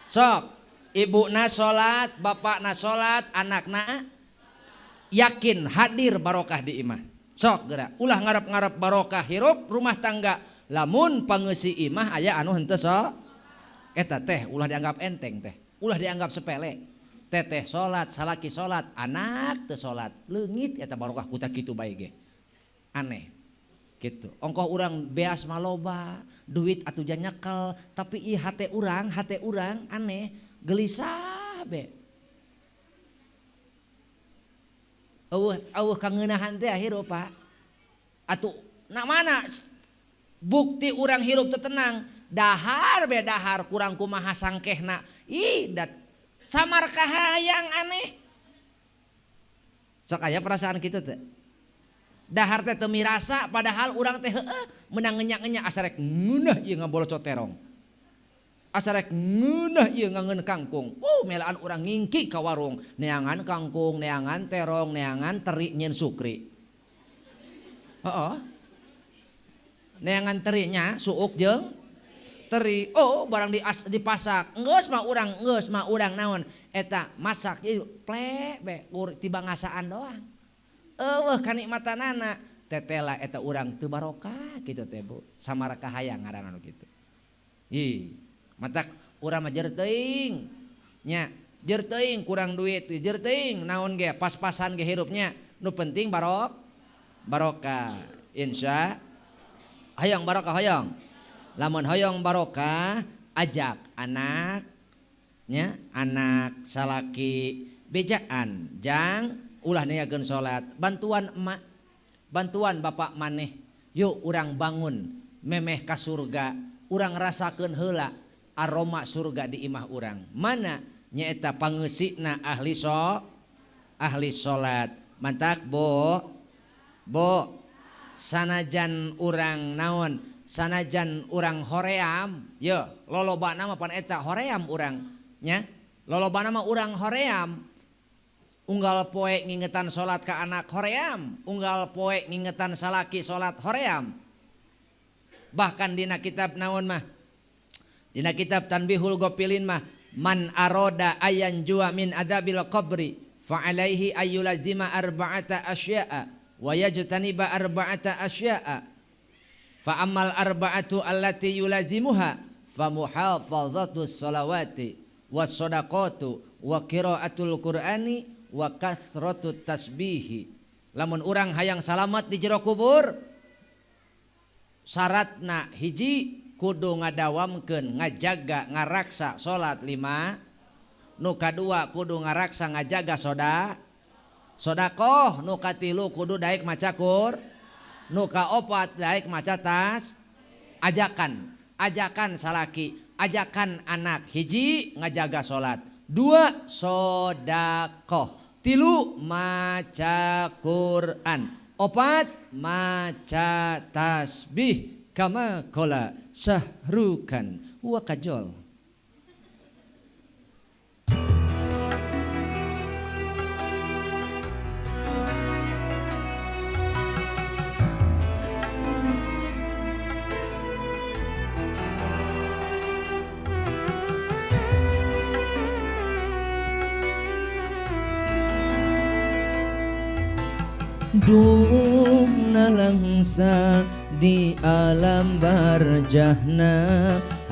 sok ibuna salat, bapakna salat, anakna yakin hadir barokah di imah. Sok geura ulah ngarep-ngarep barokah hirup rumah tangga. Lamun pangeusi imah aya anu henteu sok. Eta teh ulah dianggap enteng teh, ulah dianggap sepele. Teteh salat, salaki salat, anak teu salat, leungit eta barokah kutak kitu bae ge. Aneh. Gitu. Ongkoh urang beas mah loba, duit atuh jan nyekel, tapi ieu hate urang aneh, gelisah be. Eueuh kangeunahan teh hirup Pak. Atuh na mana bukti urang hirup teu tenang, dahar kurang kumaha sangkehna. Ih dat samar kahayang aneh. Sok aya perasaan kitu teh. Dahar teh teu mirasa padahal urang teh heueuh meunang ngenyak-ngenyak asa rek ngeunah ieu ngabolocot terong. Asa rek ngeunah ieu ngangeun kangkung. Melaan urang ngingki ka warung, neangan kangkung, neangan terong, neangan teri nyeun sukri. Heeh. Neangan terinya suuk jeung teri. Barang dipasak. Geus mah urang naon? Eta masak ieu plek be tiba ngasaan doang. Kanikmatanana tetela eta urang teu barokah kitu teh Bu. Samara kahayang ngaranna nu kitu. Matak urang mah jer teuing nya Jer teuing kurang duit, jer teuing naon ge pas-pasan ge hirupnya. Nu penting barokah. Insya hayang barokah hayang. Lamun hayang barokah ajak anaknya, anak salaki bejaan jang ulah niageun salat, bantuan emak, bantuan bapak maneh. Yuk urang bangun memeh ka surga, urang rasakeun heula aroma surga di imah urang. Mana nyaeta pangeusina ahli salat. Mantak bo sanajan urang naon, sanajan urang hoream, yo lolobana mah pan eta hoream urang nya. Lolobana mah urang hoream. Unggal poe ngingetan salat ka anak hoream, unggal poe ngingetan salaki salat hoream. Bahkan dina kitab naon mah, dina kitab Tanbihul Ghafilin mah, man aroda ayan jua min adabil qabri fa alaihi ayyulazima arba'ata asya'a wa yajtaniba arba'ata asya'a. Fa ammal arba'atu allati yulazimuha fa muhafadhatus salawati was shadaqatu wa qiraatul qur'ani wa kathratut tasbihi. Lamun urang hayang salamet di jero kubur, syaratna hiji kudu ngadawamkeun ngajaga ngaraksa salat 5, nu kadua kudu ngaraksa ngajaga sodaqoh, nu katilu kudu daek maca nu kaopat daek maca ajakan salaki, ajakan anak hiji ngajaga salat, 2 sodaqoh, 3 maca Quran, 4 maca tasbih kama qala Syahrukan wa kajol. Duh nalangsa di alam barjahna,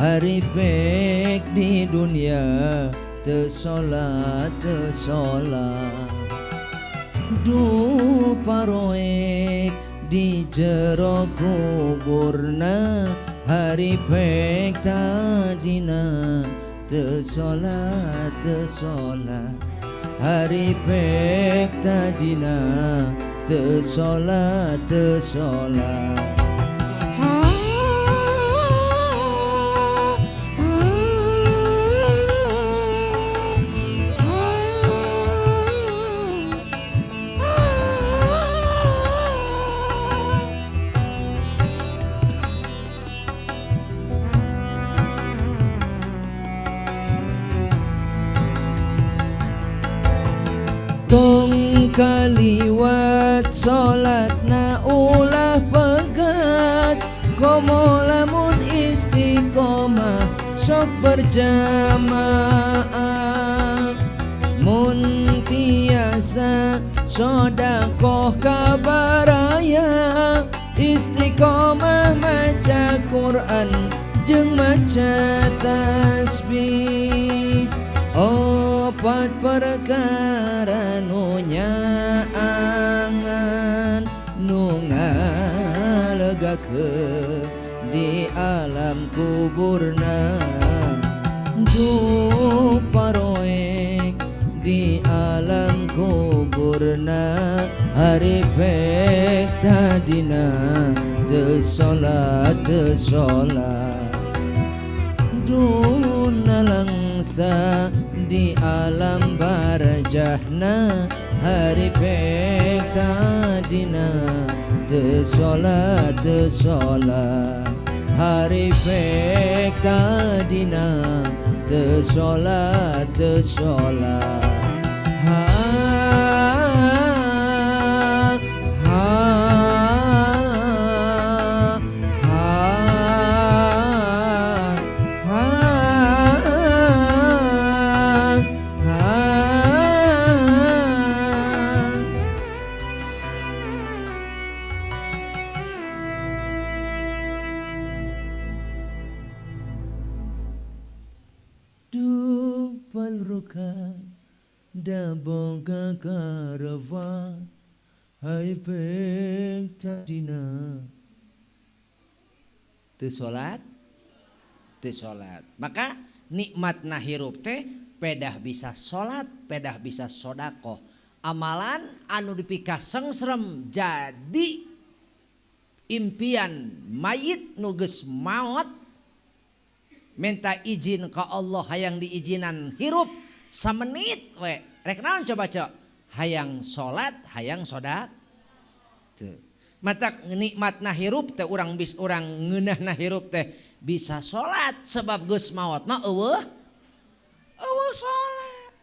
hari pek di dunia teu salat. Duh paroek di jero kuburna, hari pek tadina teu salat. Hari pek tadina teu salat. Tong kaliwat salatna ulah pegat, komo lamun istiqomah sok berjamaah. Mun tiasa sodaqoh kabaraya, istiqomah maca Quran jeung maca tasbih. Opat perkara nu nyaangan nu ngalegakeun di alam kuburna. Duh paroek di alam kuburna, hari pek tadina teu salat. Duh nalangsa di alam barjahna, hari pek tadina teu salat. Hari pek tadina teu salat. palruka da boga karava hai pek tadina teu salat maka nikmatna hirup teh pedah bisa salat pedah bisa sodaqoh amalan anu dipika sengsrem jadi impian mayit nuges maut minta izin ke Allah hayang diizinan hirup samenit we rek naon coba cok hayang salat hayang sodak teu mata nikmatna hirup teh urang ngeunahna hirup teh bisa salat sebab geus maotna eueuh salat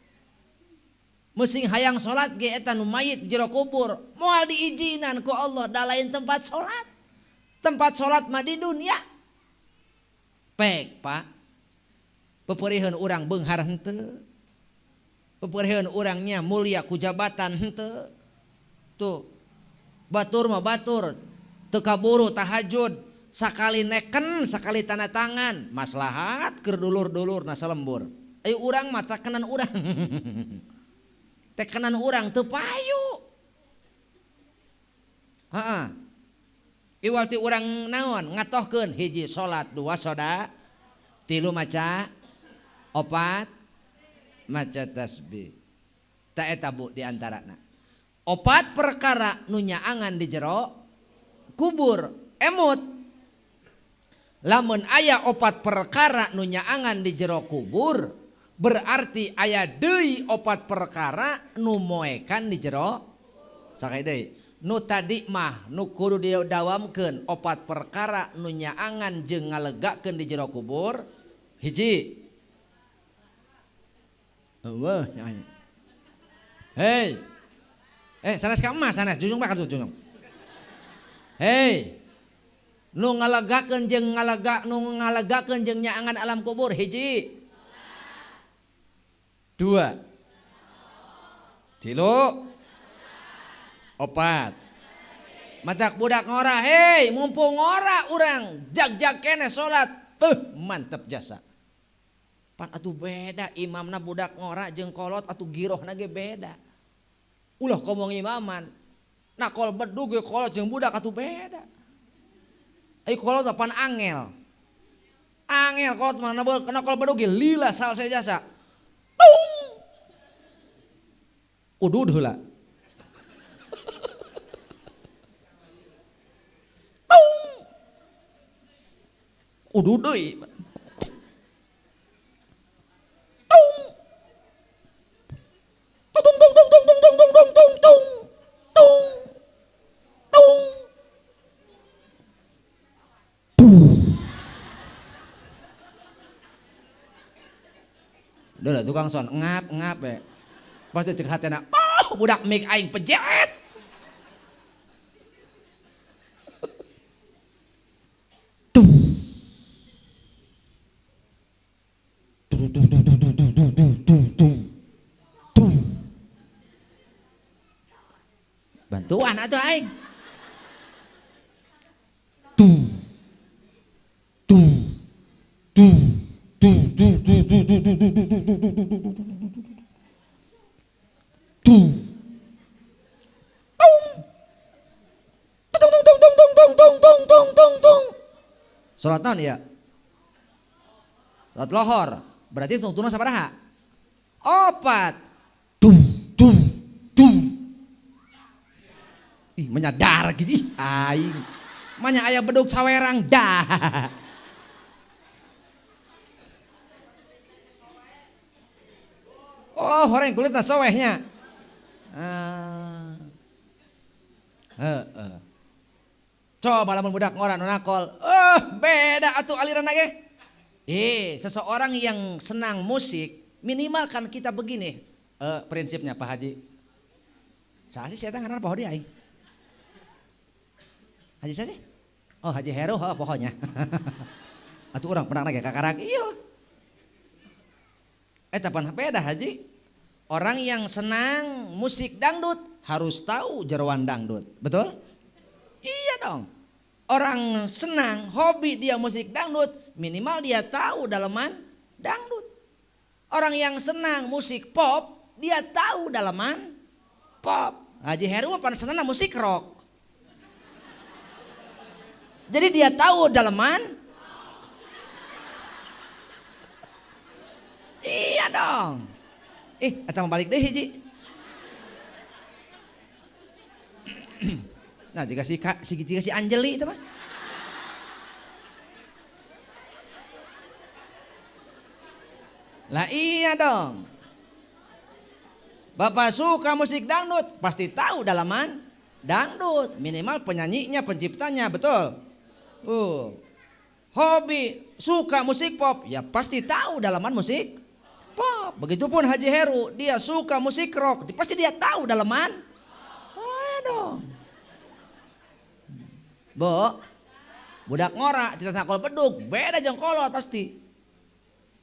musing hayang salat ge eta nu mayit jero kubur moal diizinan ku Allah da lain tempat salat mah di dunia pek pak peperihun urang beunghar henteu peperihun urangnya mulia ku jabatan henteu tuh batur mah batur teu kaburu tahajud sakali neken sakali tanda tangan maslahat keur dulur-dulurna salembur ayo urang mah tekenan urang tekenan urang teu payu heeh iwal ti urang naon ngatohkeun hiji salat dua soda tilu maca opat maca tasbih ta eta bu diantarana opat perkara nu nyaangan di jero kubur emut lamun aya opat perkara nu nyaangan di jero kubur berarti aya deui opat perkara nu moekan di jero sakai deui nu tadi mah nu kudu didawamkeun opat perkara nu nyaangan jeung ngalegakeun di jero kubur hiji eueuh nyaanya hei sanes ka emas sanes junjung bakal junjung hei nu ngalegakeun jeung nyaangan alam kubur hiji dua tilu opat matak budak ngora hei mumpung ngora urang jag kene salat mantep jasa pan atuh beda imamna budak ngora jeung kolot atuh girohna ge beda ulah ngomong imaman nakol bedug ge kolot jeung budak atuh beda ai kolot pan angel kolot mah nakol bedug ge lila salse jasa udud heula udud deui udah tukang son ngap we pas cek hatena budak mik aing pejet bantuan atuh aing salat naon ya salat lohor berarti tungtuna sabaraha opat ih menyadar gitu aing manya aya bedug sawerang dah oh horeng kulitna sowehnya coba lamun budak ngora nu nakol beda atuh aliranna ge seseorang yang senang musik minimal kan kita begini prinsipnya Pak Haji saha sih eta ngaranna poho dia aing Haji saja oh Haji Heru pokoknya atuh urang pernah ge kakarag iya eta pan beda Haji orang yang senang musik dangdut harus tahu jeroan dangdut betul iya dong orang senang hobi dia musik dangdut minimal dia tahu daleman dangdut Orang yang senang musik pop, dia tahu dalaman pop. Haji Heru mah senang musik rock. Jadi dia tahu dalaman. Iya dong. Eta balik deh hiji. Nah, jika si Anjeli itu mah. Lah iya dong. Bapak suka musik dangdut, pasti tahu dalaman dangdut. Minimal penyanyinya, penciptanya, betul. Hobi suka musik pop, ya pasti tahu dalaman musik pop. Begitupun Haji Heru, dia suka musik rock, pasti dia tahu dalaman. Dong. Bo, budak ngora tidak nakol bedug, beda jeung kolot pasti.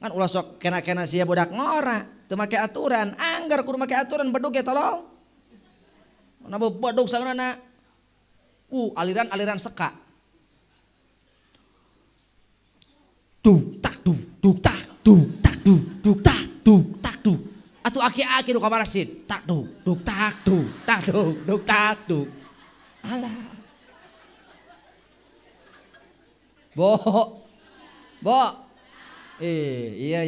Kan ulah sok kena-kena sia budak ngora, teu make aturan, anggar kudu make aturan bedug ge tolol. Mana bedug sangeunana aliran-aliran seka. Tak atuh aki-aki nu kamar sid tak tak. Alah. Bo. Iya.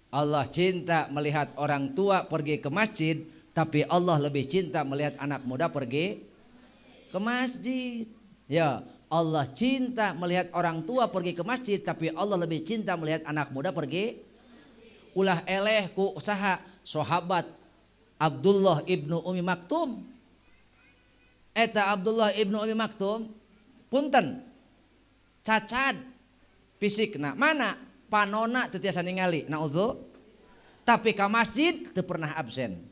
Allah cinta melihat orang tua pergi ke masjid, tapi Allah lebih cinta melihat anak muda pergi ke masjid. Ya, Allah cinta melihat orang tua pergi ke masjid, tapi Allah lebih cinta melihat anak muda pergi. Ulah eleh ku saha sahabat Abdullah ibnu Umi Maktum. Eta Abdullah ibnu Umi Maktum punten cacat fisikna mana panona teu tiasa ningali naudzu, tapi ka masjid teu pernah absen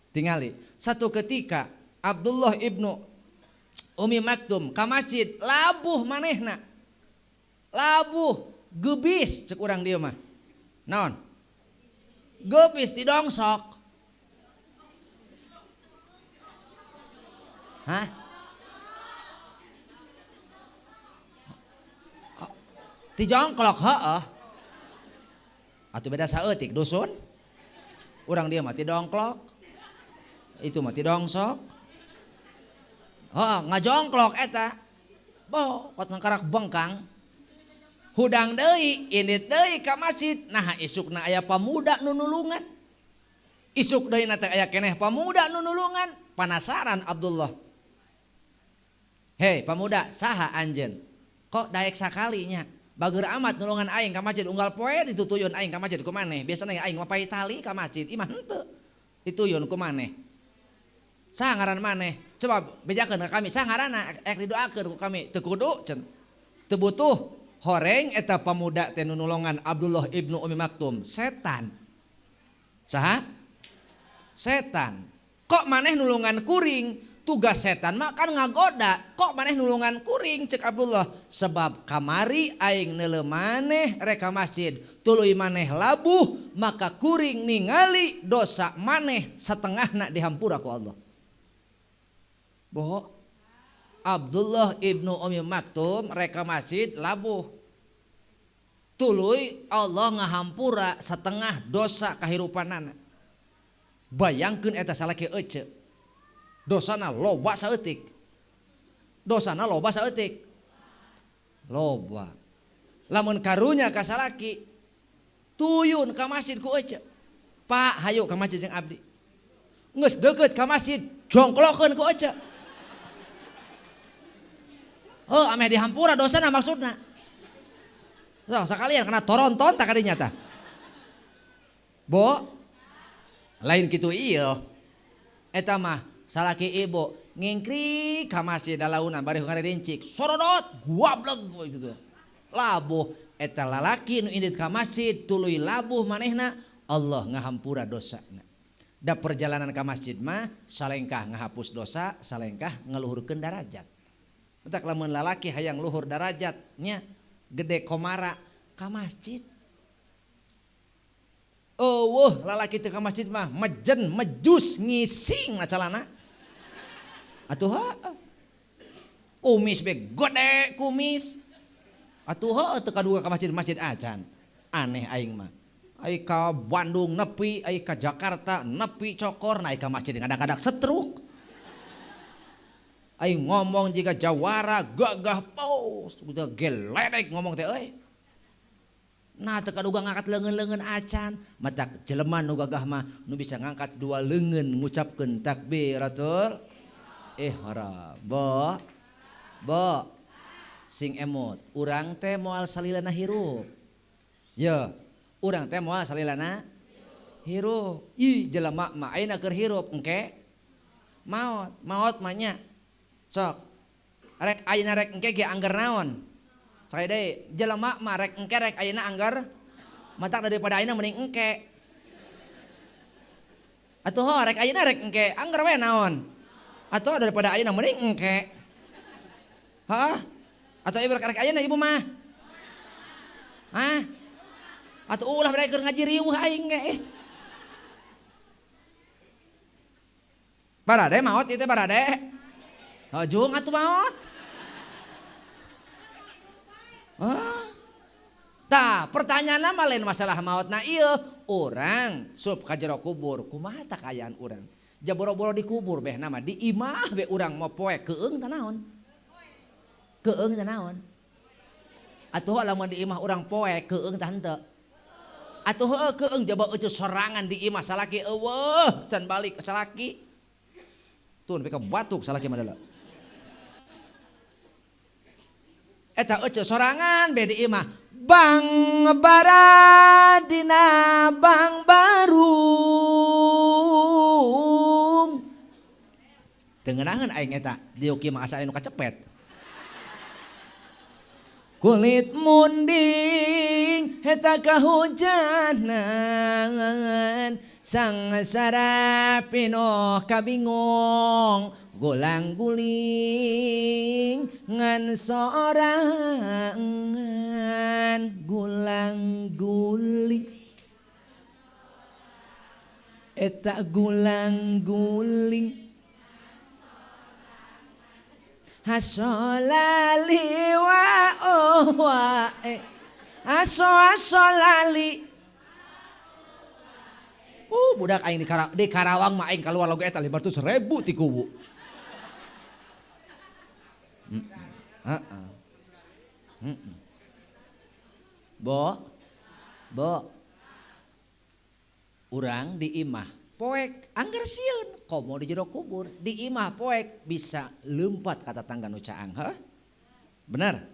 tingali. Satu ketika Abdullah ibnu Umi Maktum ka masjid labuh manehna, labuh gebis cek urang dieu mah naon gebis didongsok. Hah? Dijongklok heueuh. Atuh beda saeutik dusun. Urang dia mah ti dongklok. Itu mah ti dongsok. Heeh, ngajongklok eta. Boh, kot ngakarak bengkang. Hudang deui, indit deui ka masjid. Nah, isukna aya pamuda nu nulungan. Isuk deui na teh aya keneh pamuda nu nulungan. Panasaran Abdullah. Hei, pamuda, saha anjeun? Kok daek sakalinya? Bager amat nulungan aing ka masjid, unggal poe ditutuyun aing ka masjid ku maneh. Biasana aing mapai tali ka masjid, imah henteu. Dituyun ku maneh. Saha ngaran maneh? Coba bejakeun ka kami, saha ngaranna? Didoakeun ku kami. Teu kudu cenah. Teu butuh horeng eta pamuda teh nu nulungan Abdullah ibnu Umi Maktum, setan. Saha? Setan. Kok maneh nulungan kuring? Tugas setan mah kan ngagoda. Kok maneh nulungan kuring cek Abdullah? Sebab kamari aing neuleuh maneh rek ka masjid, tuluy maneh labuh, maka kuring ningali dosa maneh satengahna dihampura ku Allah. Boh, Abdullah ibnu Umi Maktum rek ka masjid labuh. Tuluy Allah ngahampura satengah dosa kahirupanana. Bayangkeun eta salaki ece. Dosana loba saeutik. Dosana loba saeutik. Loba. Lamun karunya ka salaki tuyun ka masjid ku ece. Pak, hayu ka masjid jeung abdi. Geus deukeut ka masjid, jongklokeun ku ece. Oh, ameh dihampura dosana maksudna. So, sakalian kena toronton tak kadinya tah. Bo, lain kitu ieu. Eta mah salaki ibu ngingkri ka masjid dalaunan bari ngarincik sorodot guableg gitu. Labuh eta lalaki nu indit ka masjid tuluy labuh manehna Allah ngahampura dosana. Da perjalanan ka masjid mah salengkah ngahapus dosa, salengkah ngaluhurkeun darajat. Entak lamun lalaki hayang luhur darajatnya gede komara ka masjid. Lalaki teu ka masjid mah mejen mejus ngising na calana. Atuh kumis be gede kumis. Atuh teu kadua ka masjid acan. Aneh aing mah. Ai ka Bandung nepi, ai ka Jakarta nepi cokor, ai ka masjid ngadak-ngadak setruk. Ai ngomong jika jawara gagah paus, udah geledek ngomong teh euy. Nah teu kaduga ngangkat leungeun-leungeun acan, matak jelema nu gagah mah nu bisa ngangkat dua leungeun ngucapkeun takbiratul ihram. Bo sing emot, urang teh moal salilana hirup. Ye, urang teh moal salilana hirup. Ih jelema mah ayeuna keur hirup engke maot, maot mah nya. Sok. Rek ayeuna rek engke ge angger naon? Saya deui jelema mah rek engke rek ayeuna angger matak daripada ayeuna mending engke. Atuh ho rek ayeuna rek engke angger we naon? Atuh daripada ayeuna mending engke. Hah? Atau ibu rek ayeuna ibu mah? Hah? Atuh ulah bere keur ngaji riuh aing ge. Barade maot ieu teh barade. Hajung atuh maot. Tah pertanyaanna mah lain masalah maotna ieu. Urang sup ka jero kubur kumaha tah kaayaan urang? Ja boro-boro di kubur beh nama di imah be urang mau poe keung tah naon? Keung tah naon? Atuh lamun di imah urang poe keung tah henteu? Atuh heueuh keung jaba euceus sorangan di imah salaki eueuh can balik salaki. Tuh nepi ka batuk salaki mah deula. Eta euceus sorangan be di imah. Bang baradina bang barum. Teu ngeunaheun aing eta, dieu kieu mah asa anu kacepet. Kulit munding eta kahujanan sangsara pinoh kabingong gulang guling ngan sorangan gulang guling eta gulang guling hasolali wa wa asolali budak aing di Karawang mah aing kaluar lagu eta 500.000 ti kubu. Bo urang di imah poek angger sieun komo di jero kubur di imah poek bisa leumpet kata tangga nu caang heuh bener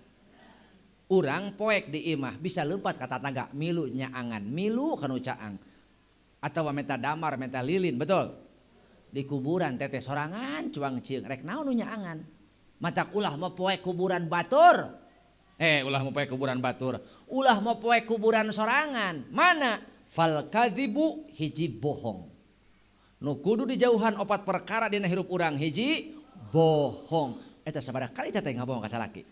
urang poek di imah bisa leumpet kata tangga milu nyaangan milu kanu caang atawa menta damar menta lilin betul di kuburan teteh sorangan cuang cieung rek naon nu nyaangan matak ulah mah poek kuburan batur ulah mah poek kuburan batur ulah mah poek kuburan sorangan mana fal kadzibu hiji bohong nu kudu dijauhan opat perkara dina hirup urang hiji bohong eta sabaraha kali teteh ngabohong ka salaki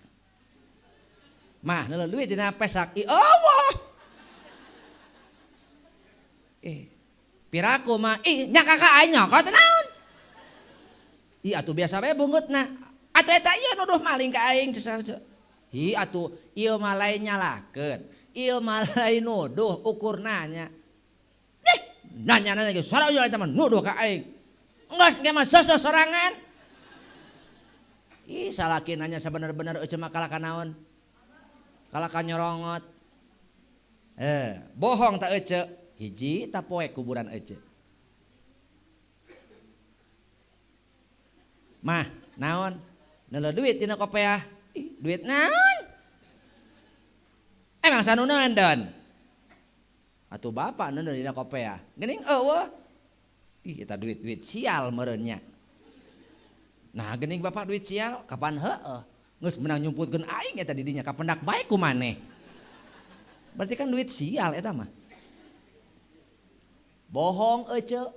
mah neuleun duit dina pesak i Allah piraku mah nya kakak aing nyokot naon atuh biasa bae bungeutna atuh eta ieu nuduh maling ka aing atuh ieu mah lain nyalakeun ieu mah lain nuduh ukurna nya nanya ge suara ulah eta mah nuduh ka aing enggeus ge mah seuseus sorangan salaki nanya sabener-bener euceul mah kalaka naon kalaka nyorongot bohong tak euceul hiji tak poek kuburan euceul mah naon neuleun duit dina kopeah duit naon emang sanu nandon atuh bapak neuleun dina kopeah geuning eueuh eta duit sial meureunnya nah geuning bapak duit sial kapan heueuh geus menang nyumputkeun aing eta di dinya kapendak bae ku maneh berarti kan duit sial eta mah bohong euceul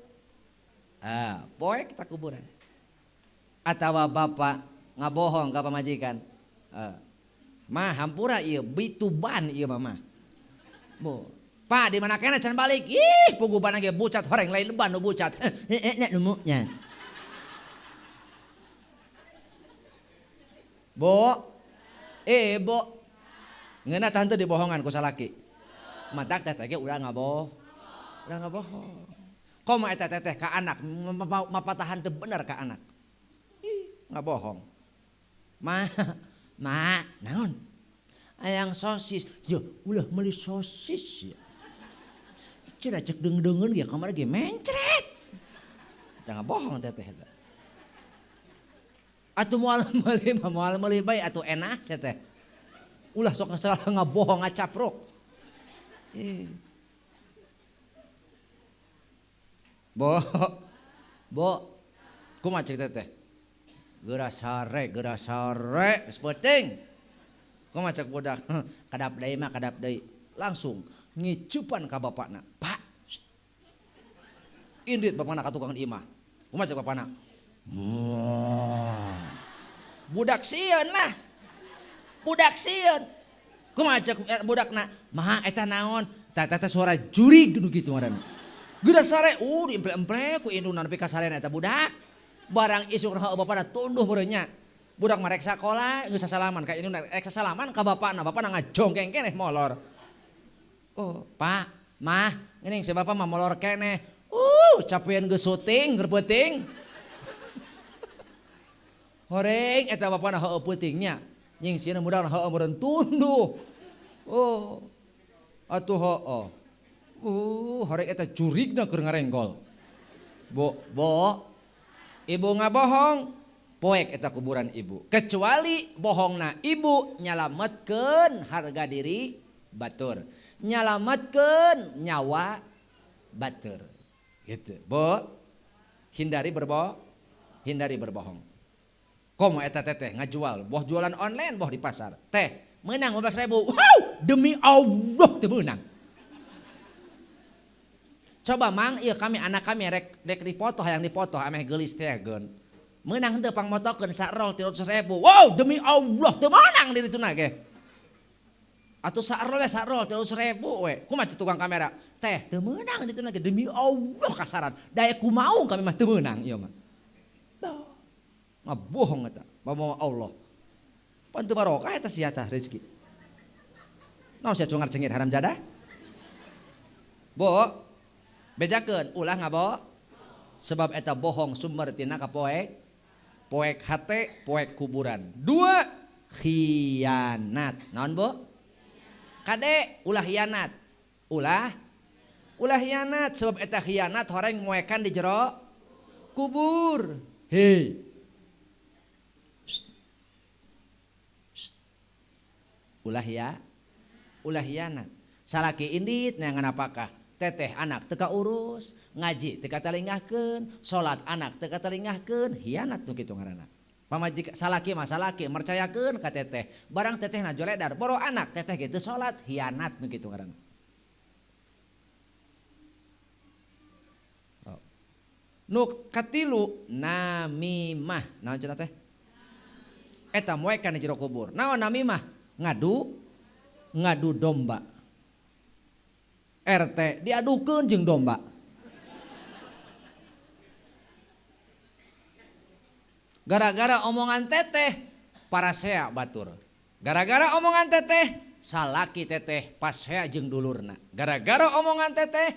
poek tak kuburan atawa bapak ngabohong ka pamajikan mah hampura ieu bituban ieu mah Pak di mana kena can balik puguban ge bucat horeng lain leban nu bucat nek numunya bo ngeuna tah henteu dibohongan ku salaki Matak teteh ge ulah ngaboh. Ulah ngabohong. Komo eta teteh ka anak mapatahan teu bener ka anak. Ih, ngabohong. Ma, naon? Ayang sosis. Ya, ulah meuli sosis ya. Cina cek deung-deungeun ge kamari ge mencret. Eta ngabohong teteh eta. Atuh moal meuli bae atuh enak sia teh. Ulah sok salah ngabohong ngacapruk. Bo, kumaha cek teteh? Geura sare, geus penting. Kumaha cek budak? Kadap deui. Langsung ngicupan ka bapakna. Pak. Indit bapakna ka tukang imah. Kumaha cek bapakna? Budak sieun lah. Kumaha cek budakna? Maha eta naon? Tata suara jurig nu kitu ngaranna. Geura sare, diemple-emple ku indung nepi ka sarena eta budak. Barang isuk heuh bapana tunduh meureun nya. Budak mah rek sakola geus sasalaman ka indung rek sasalaman ka bapana ngajongkeng keneh molor. Oh, Pak, Mah, geuning si Bapak mah molor keneh. Capeueun geus syuting, keur peuting. Horeng eta bapana heueuh peuting nya. Nying sieun budak heueuh meureun tunduh. Oh. Atuh heueuh. Horeng eta curigna keur ngarenggol. Bo, ibu ngabohong, poek eta kuburan ibu. Kecuali bohongna ibu nyalametkeun harga diri batur. Nyalametkeun nyawa batur. Gitu. Bo, hindari berbohong. Komo eta teteh ngajual, boh jualan online, boh di pasar. Teh, menang 15.000. Wow, demi Allah teu meunang. Coba mang, iya kami anak kami rek dipoto, hayang dipoto, ameh geulis teh geun. Meunang henteu pangmotokeun sarol 300.000. Wow, demi Allah teu meunang di dituna ge. Atuh sarol 300.000 we. Kumaha tukang kamera? Teh, teu meunang di dituna ge demi Allah kasaran. Daya kumaung kami mah teu meunang ieu mah. Ngabohong eta, mau Allah. Pan teu barokah eta sia tah rezeki. Naon sia cungar cengir haram jadah? Bo, bejakeun ulah ngaboh. Sebab eta bohong sumber tina ka poek hate, poek kuburan. 2 khianat. Naon bo? Kade ulah hianat. Ulah hianat sebab eta khianat horeng moekan di jero kubur. Hei. Ulah hianat. Salaki indit neangan apakah? Teteh anak teka urus, ngaji teka talingahkeun, salat anak teka talingahkeun, hianat nu kitu ngaranna. Pamajik salaki mah salaki mercayakeun ka teteh, barang teteh na joledar, boro anak teteh ge teu salat, hianat nu kitu ngaranna. Oh. Nu katilu namimah, naon cenah teh? Eta moekan di jero kubur. Naon namimah? Ngadu domba. RT diadukeun jeung domba. Gara-gara omongan teteh parasea batur. Gara-gara omongan teteh salaki teteh pasea jeung dulurna. Gara-gara omongan teteh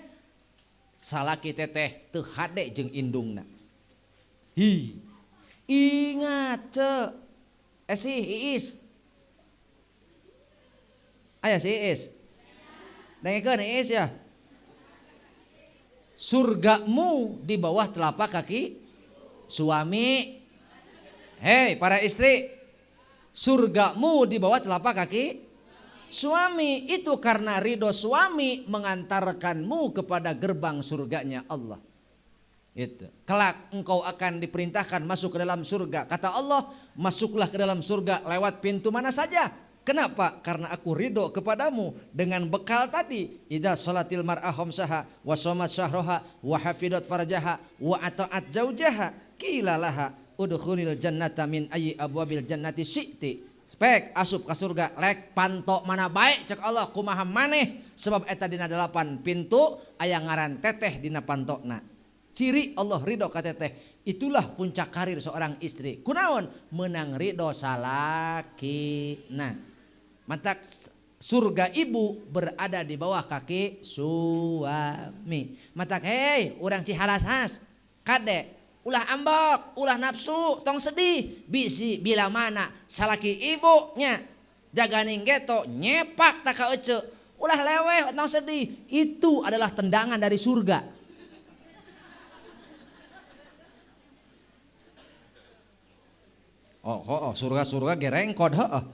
salaki teteh teu hade jeung indungna. Hi. Ingat ce. Iis. Aya si Iis. Dengekeun Iis ya. Surgamu di bawah telapak kaki suami. Hei para istri. Surgamu di bawah telapak kaki suami. Itu karena ridho suami mengantarkanmu kepada gerbang surganya Allah. Itu. Kelak engkau akan diperintahkan masuk ke dalam surga. Kata Allah, masuklah ke dalam surga lewat pintu mana saja. Kenapa? Karena aku ridho kepadamu dengan bekal tadi. Idza sholatil mar'ah khamsaha wa shamat syahraha wa hafidat farjaha wa ata'at zaujaha qila laha udkhulil jannata min ayyi abwabil jannati syi'ti. Spek asup ka surga lek panto mana bae cek Allah kumaha maneh sebab eta dina 8 pintu aya ngaran teteh dina pantona. Ciri Allah ridho ka teteh. Itulah puncak karir seorang istri. Kunaon? Menang ridho salakina. Mantak surga ibu berada di bawah kaki suami. Matak hei urang Cihalas kade ulah ambek, ulah nafsu, tong sedih. Bisi bila mana salaki ibunya jaganing geto nyepak tak ka ece. Ulah leweh, tong sedih. Itu adalah tendangan dari surga. Oh, surga gerengkod heuh.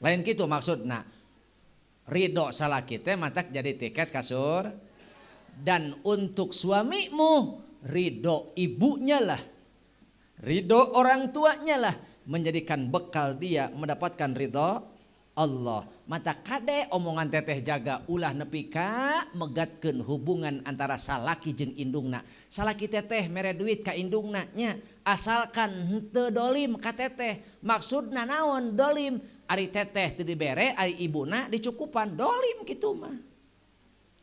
Lain gitu maksudna. Ridho salaki teh matak jadi tiket kasur. Dan untuk suamimu ridho ibunya lah, ridho orang tuanya lah menjadikan bekal dia mendapatkan ridho Allah. Mata kade omongan teteh jaga ulah nepi ka megatkeun hubungan antara salaki jeung indungna. Salaki teteh mere duit ka indungna nya asalkan henteu dolim ka teteh. Maksudna naon dolim? Ari teteh teu dibere, ari ibuna dicukupan, dolim kitu mah.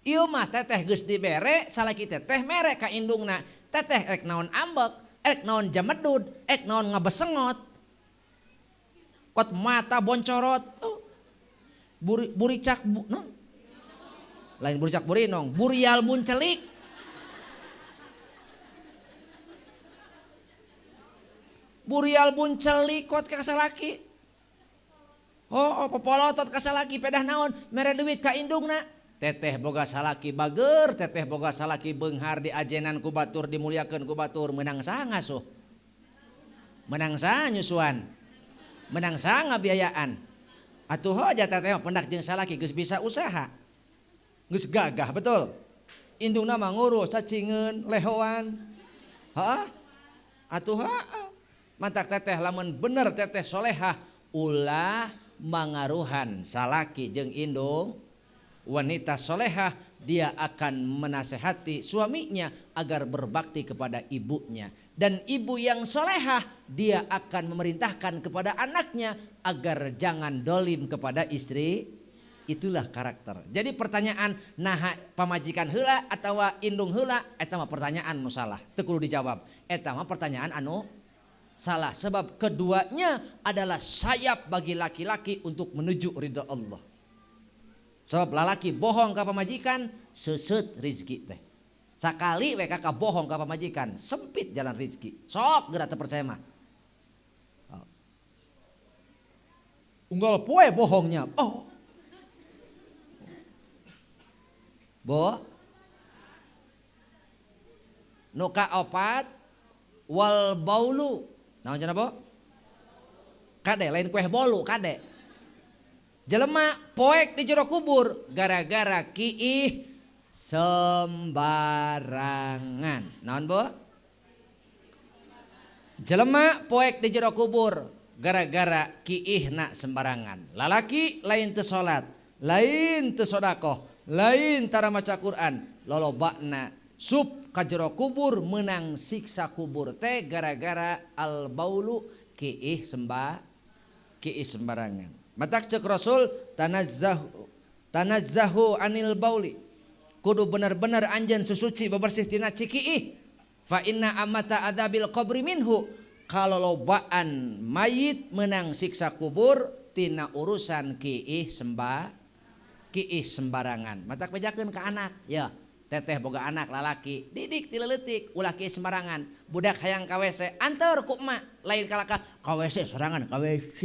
Ieu mah teteh geus dibere, salaki teteh mere ka indungna. Teteh rek naon ambek, rek naon jamedud, rek naon ngabesengot. Kot mata boncorot. Buricak non. Lain buricak burinong, burial buncelik. Burial buncelik kot ka salaki. Oh, popolotot ka salaki pedah naon, mere duit ka indungna. Teteh boga salaki bager, teteh boga salaki beunghar diajenan ku batur, dimuliakeun ku batur, menang saha ngasuh? Menang saha nyusuan? Menang saha ngabiayaan? Atuh aja teteh pendak jeung salaki geus bisa usaha. Geus gagah betul. Indungna mah ngurus cacingeun, lehoan. Heeh. Atuh mantak teteh lamun bener teteh solehah ulah mangaruhan salaki jeung indung. Wanita solehah dia akan menasehati suaminya agar berbakti kepada ibunya. Dan ibu yang solehah dia akan memerintahkan kepada anaknya agar jangan dolim kepada istri. Itulah karakter. Jadi pertanyaan nah pamajikan heula atau indung heula eta mah pertanyaan nu salah. Teu kudu dijawab. Eta mah pertanyaan anu salah. Sebab keduanya adalah sayap bagi laki-laki untuk menuju ridha Allah. Sebab lalaki bohong ka pamajikan seuseut rizki teh. Sakali we kakak bohong ka pamajikan sempit jalan rizki. Sok geura teu percaya mah. Unggal poe bohongnya. Oh. Bo. Nu kaopat wal baulu. Naon cenah bo? Kade lain kueh bolu kade. Jelema poek di jero kubur gara-gara kiih sembarangan. Naon bo? Jelema poek di jero kubur gara-gara kiihna sembarangan. Lalaki lain teu salat, lain teu sedekah, lain tara maca Quran, lolobana sup ka jero kubur menang siksa kubur teh gara-gara al baulu kiih sembarangan. Matak cek Rasul tanazzahu anil bauli. Kudu bener-bener anjeun susuci bebersih tina cikiih. Fa inna amata adzabil qabri minhu. Kalolobaan mayit menang siksa kubur tina urusan kiih sembarangan. Matak bejakeun ka anak. Ya, teteh boga anak lalaki, didik ti leutik ulah kiih sembarangan. Budak hayang ka WC, anteur ku emak, lain kalaka ka WC sorangan ka WC.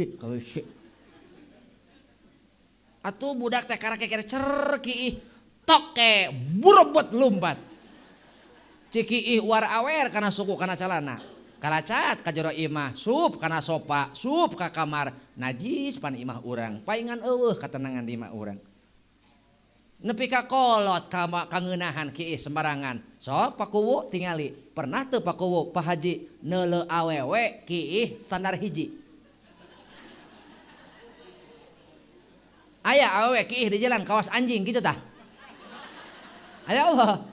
Atuh budak teh karake kere cer kiih toke burebet lumpat. Cikiih war awer kana suku kana calana. Kalacat ka jero imah, sup kana sopa, sup ka kamar. Najis pan imah urang, paingan eueuh katenangan di imah urang. Nepi ka kolot kangeunahan kiih sembarangan. Sok pakuwu tingali. Pernah teu pakuwu Pak Haji neuleu awewe kiih standar hiji. Aya awewe kiih di jalan kawas anjing gitu tah. Aya apa?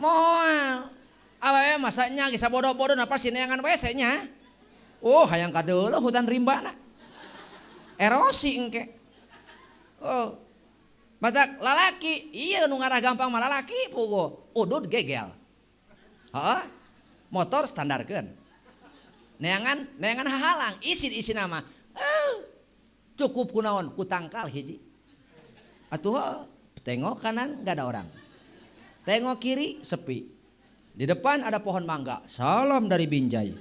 Moal. Awewe masanya geus bodoh-bodoh apa sih neangan WC nya. Oh, hayang ka deuleuh hutan rimbana. Erosi engke. Oh. Matak lalaki, iya nu ngarah gampang mah lalaki puguh. Udud gegel. Heeh. Motor standarkeun. Neangan hahalang, isin nama. Cukup kunaon ku tangkal hiji. Atuh tengok kanan nggak ada orang. Tengok kiri sepi. Di depan ada pohon mangga. Salam dari Binjai.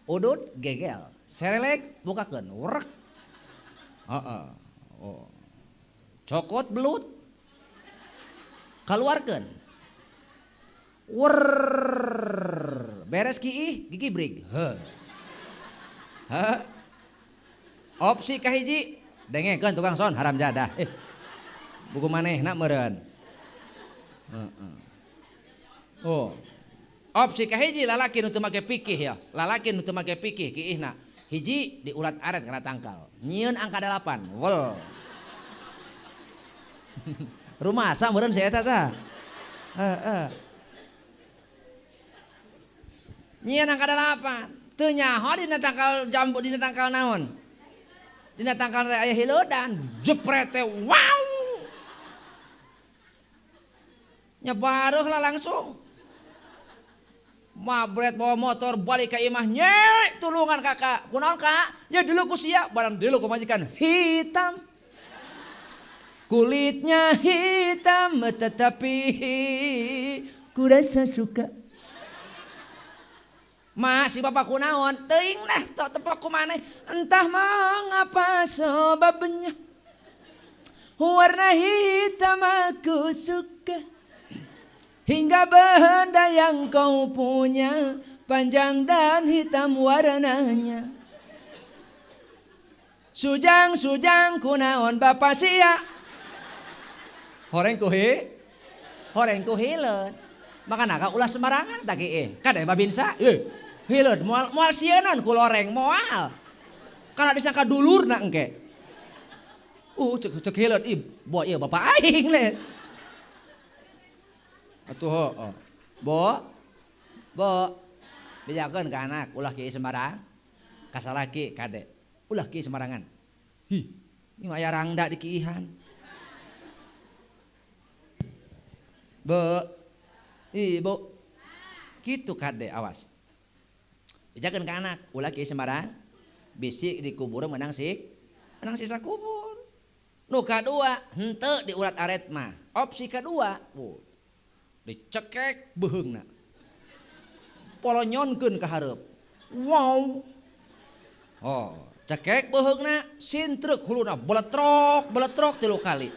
Udut gegel. Serelek bukakeun. Werek. Oh. Cokot belut. Keluarkan. Beres kiih gigi brig. Opsi kahiji dengekeun tukang son haram jadah. Buku manehna meureun. Oh. Opsi kahiji lalaki nu teu make pikih ya. Lalaki nu teu make pikih kiihna. Hiji diulat aret kana tangkal. Nyieun angka 8. Wol. Rumasa meureun si eta tah. Nyieun angka 8. Teu nyaho dina tangkal jambu dina tangkal naon? Dina tangkal teh aya hileuden, jepret teh wow. Nyebareuh lah langsung. Mabret bawa motor balik ka imah nyek tulungan kakak. Kunaon kak? Ya dulu ku sia barang dulu ku majikan hitam. Kulitnya hitam tetapi ku rasa suka. Ma si bapak kunaon teuing lah tok tepok ku maneh entah mengapa sebabnya warna hitam aku suka. Hingga benda yang kau punya panjang dan hitam warnanya. Sujang kunaon bapak sia. Horeng kuhileun. Makana ka ulah sembarangan tak kieu. Kada babinsa. Hileun moal sieunan ku loreng moal. Kana disangka dulurna engke. Cek hileun boy ieu bapak aing le. Atuh Bo bejakeun ka anak ulah kieu sembarang. Ka salaki kade ulah kieu sembarangan. Ini mah aya rangda di kiihan. Bo kitu kade awas. Bejakeun ka anak ulah kieu sembarang. Bisi di kubur menang sisa kubur. Nu kadua henteu diurat aret mah. Opsi kadua dicekek beheungna. Polonyonkeun ka hareup. Wow. Oh, cekek beheungna sintrek huluna beletrok 3 kali.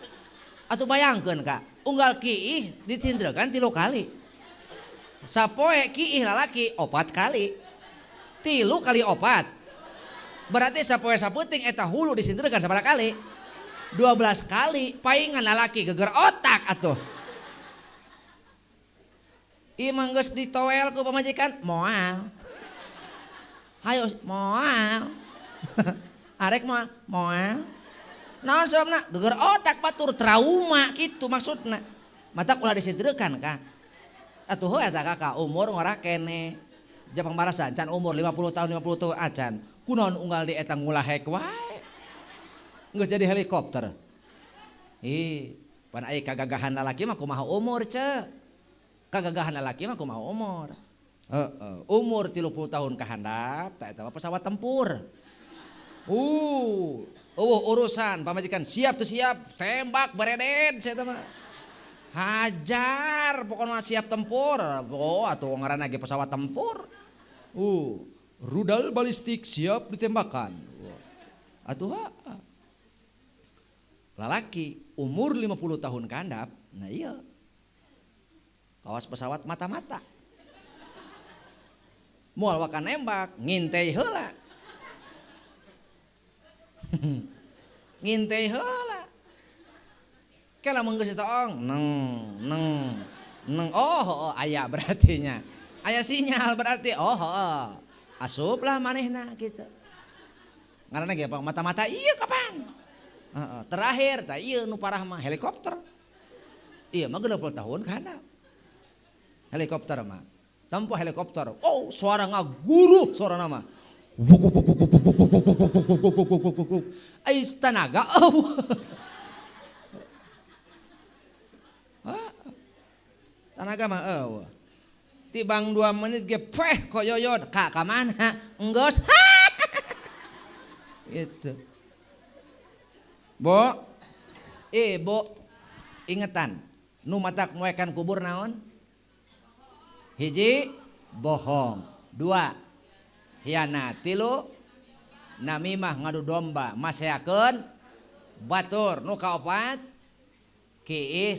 Atuh bayangkeun Kak, unggal kiih ditindregan 3 kali. Sapoe kiih lalaki 4 kali. 3 kali 4. Berarti sapoe sapeuting eta hulu disindregan sabaraha kali? 12 kali. Paingan lalaki geger otak atuh. Imang geus ditowel ku pamajikan moal. Hayo moal. Arek moal. Naon sababna? Geger otak batur trauma kitu maksudna. Matak ulah disidreukan Kak. Atuh eta Kakak umur ngora kene. Jepang barasan can umur 50 tahun acan. Kunaon unggal di eta ngulahek wae. Geus jadi helikopter. Pan aya kagagahan lalaki mah kumaha umur ce? Kagagahan lalaki mah kumaha umur. Umur 30 tahun ka handap tak eta pesawat tempur. Urusan pamajikan siap tuh siap tembak bereden saya mah. Hajar pokoknya siap tempur. Atuh ngaranna ge pesawat tempur. Rudal balistik siap ditembakkan. Atuh lalaki umur 50 tahun ka handap. Nah iya. Awas pesawat mata-mata. Moal wakan nembak, ngintei heula. Ngintei heula. Kela menggeus eta ong, neng. Oh, aya berarti nya. Aya sinyal berarti. Asuplah manehna gitu. Ngaranna ge apa? Mata-mata ieu kapan? Terakhir tah ieu nu parah mah helikopter. Iya mah 60 tahun ka handap. Helikopter mah tempo helikopter suara ngaguru suara nama ais tanaga tanaga mah tibang 2 menit ge koyoyot ka mana enggeus Itu. Bo, Bo, ingetan. Nu matak moekan kubur naon? Hiji, bohong. 2, hianat. 3, namimah ngadu domba. Maseakeun batur. Nu kaopat, kieu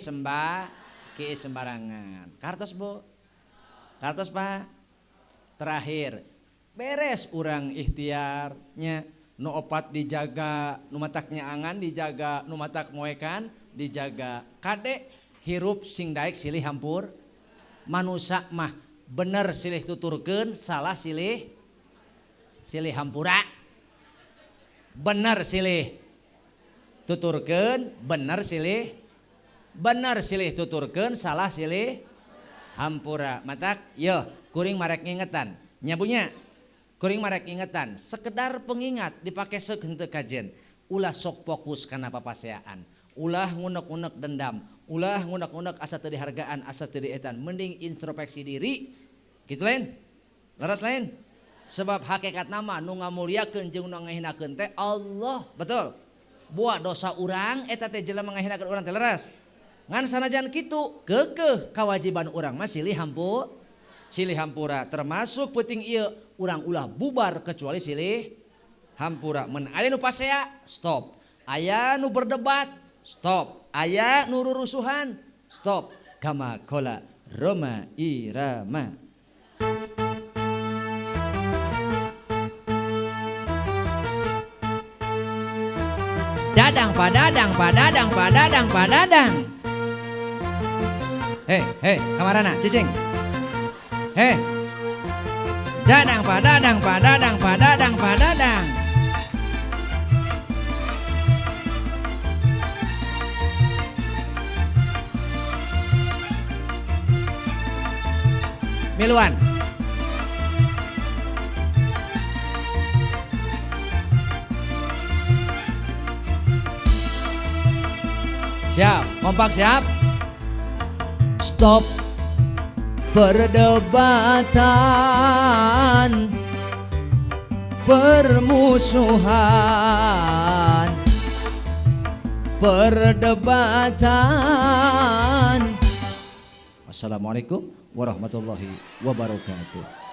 sembarangan. Kartos Bo. Kartos Pak. Terakhir, beres urang ikhtiarnya. Nu opat dijaga, nu mataknya angan dijaga, nu matak moekan dijaga. Kade hirup sing daek silih hampur. Manusia mah bener silih tuturkeun, salah silih hampura. Bener silih tuturkeun, bener silih tuturkeun, salah silih hampura. Matak yo kuring marek ngingetan. Nyabunya kuring marek ingetan, sekedar pengingat dipakai henteu kajen. Ulah sok fokus kana papaseaan. Ulah ngunek-unek dendam, ulah ngunek-unek asa teu dihargaan, asa teu dietan. Mending introspeksi diri. Kitu lain? Laras lain? Sebab hakikat nama nu ngamuliakeun jeung nu ngahinakeun teh Allah. Betul? Buat dosa urang eta teh jelema ngahinakeun urang teh leres. Ngan sanajan kitu, keukeuh kewajiban urang mah silih hampura. Termasuk penting ieu urang ulah bubar kecuali silih hampura. Mun aya nu pasea, stop. Aya nu berdebat, stop. Aya nu rurusuhan, stop. Kama qala Roma Irama. Dadang padadang. Hei, kamarana cicing. Hei. Dadang padadang. Miluan. Siap, kompak siap. Stop perdebatan, permusuhan, perdebatan. Assalamualaikum warahmatullahi wabarakatuh.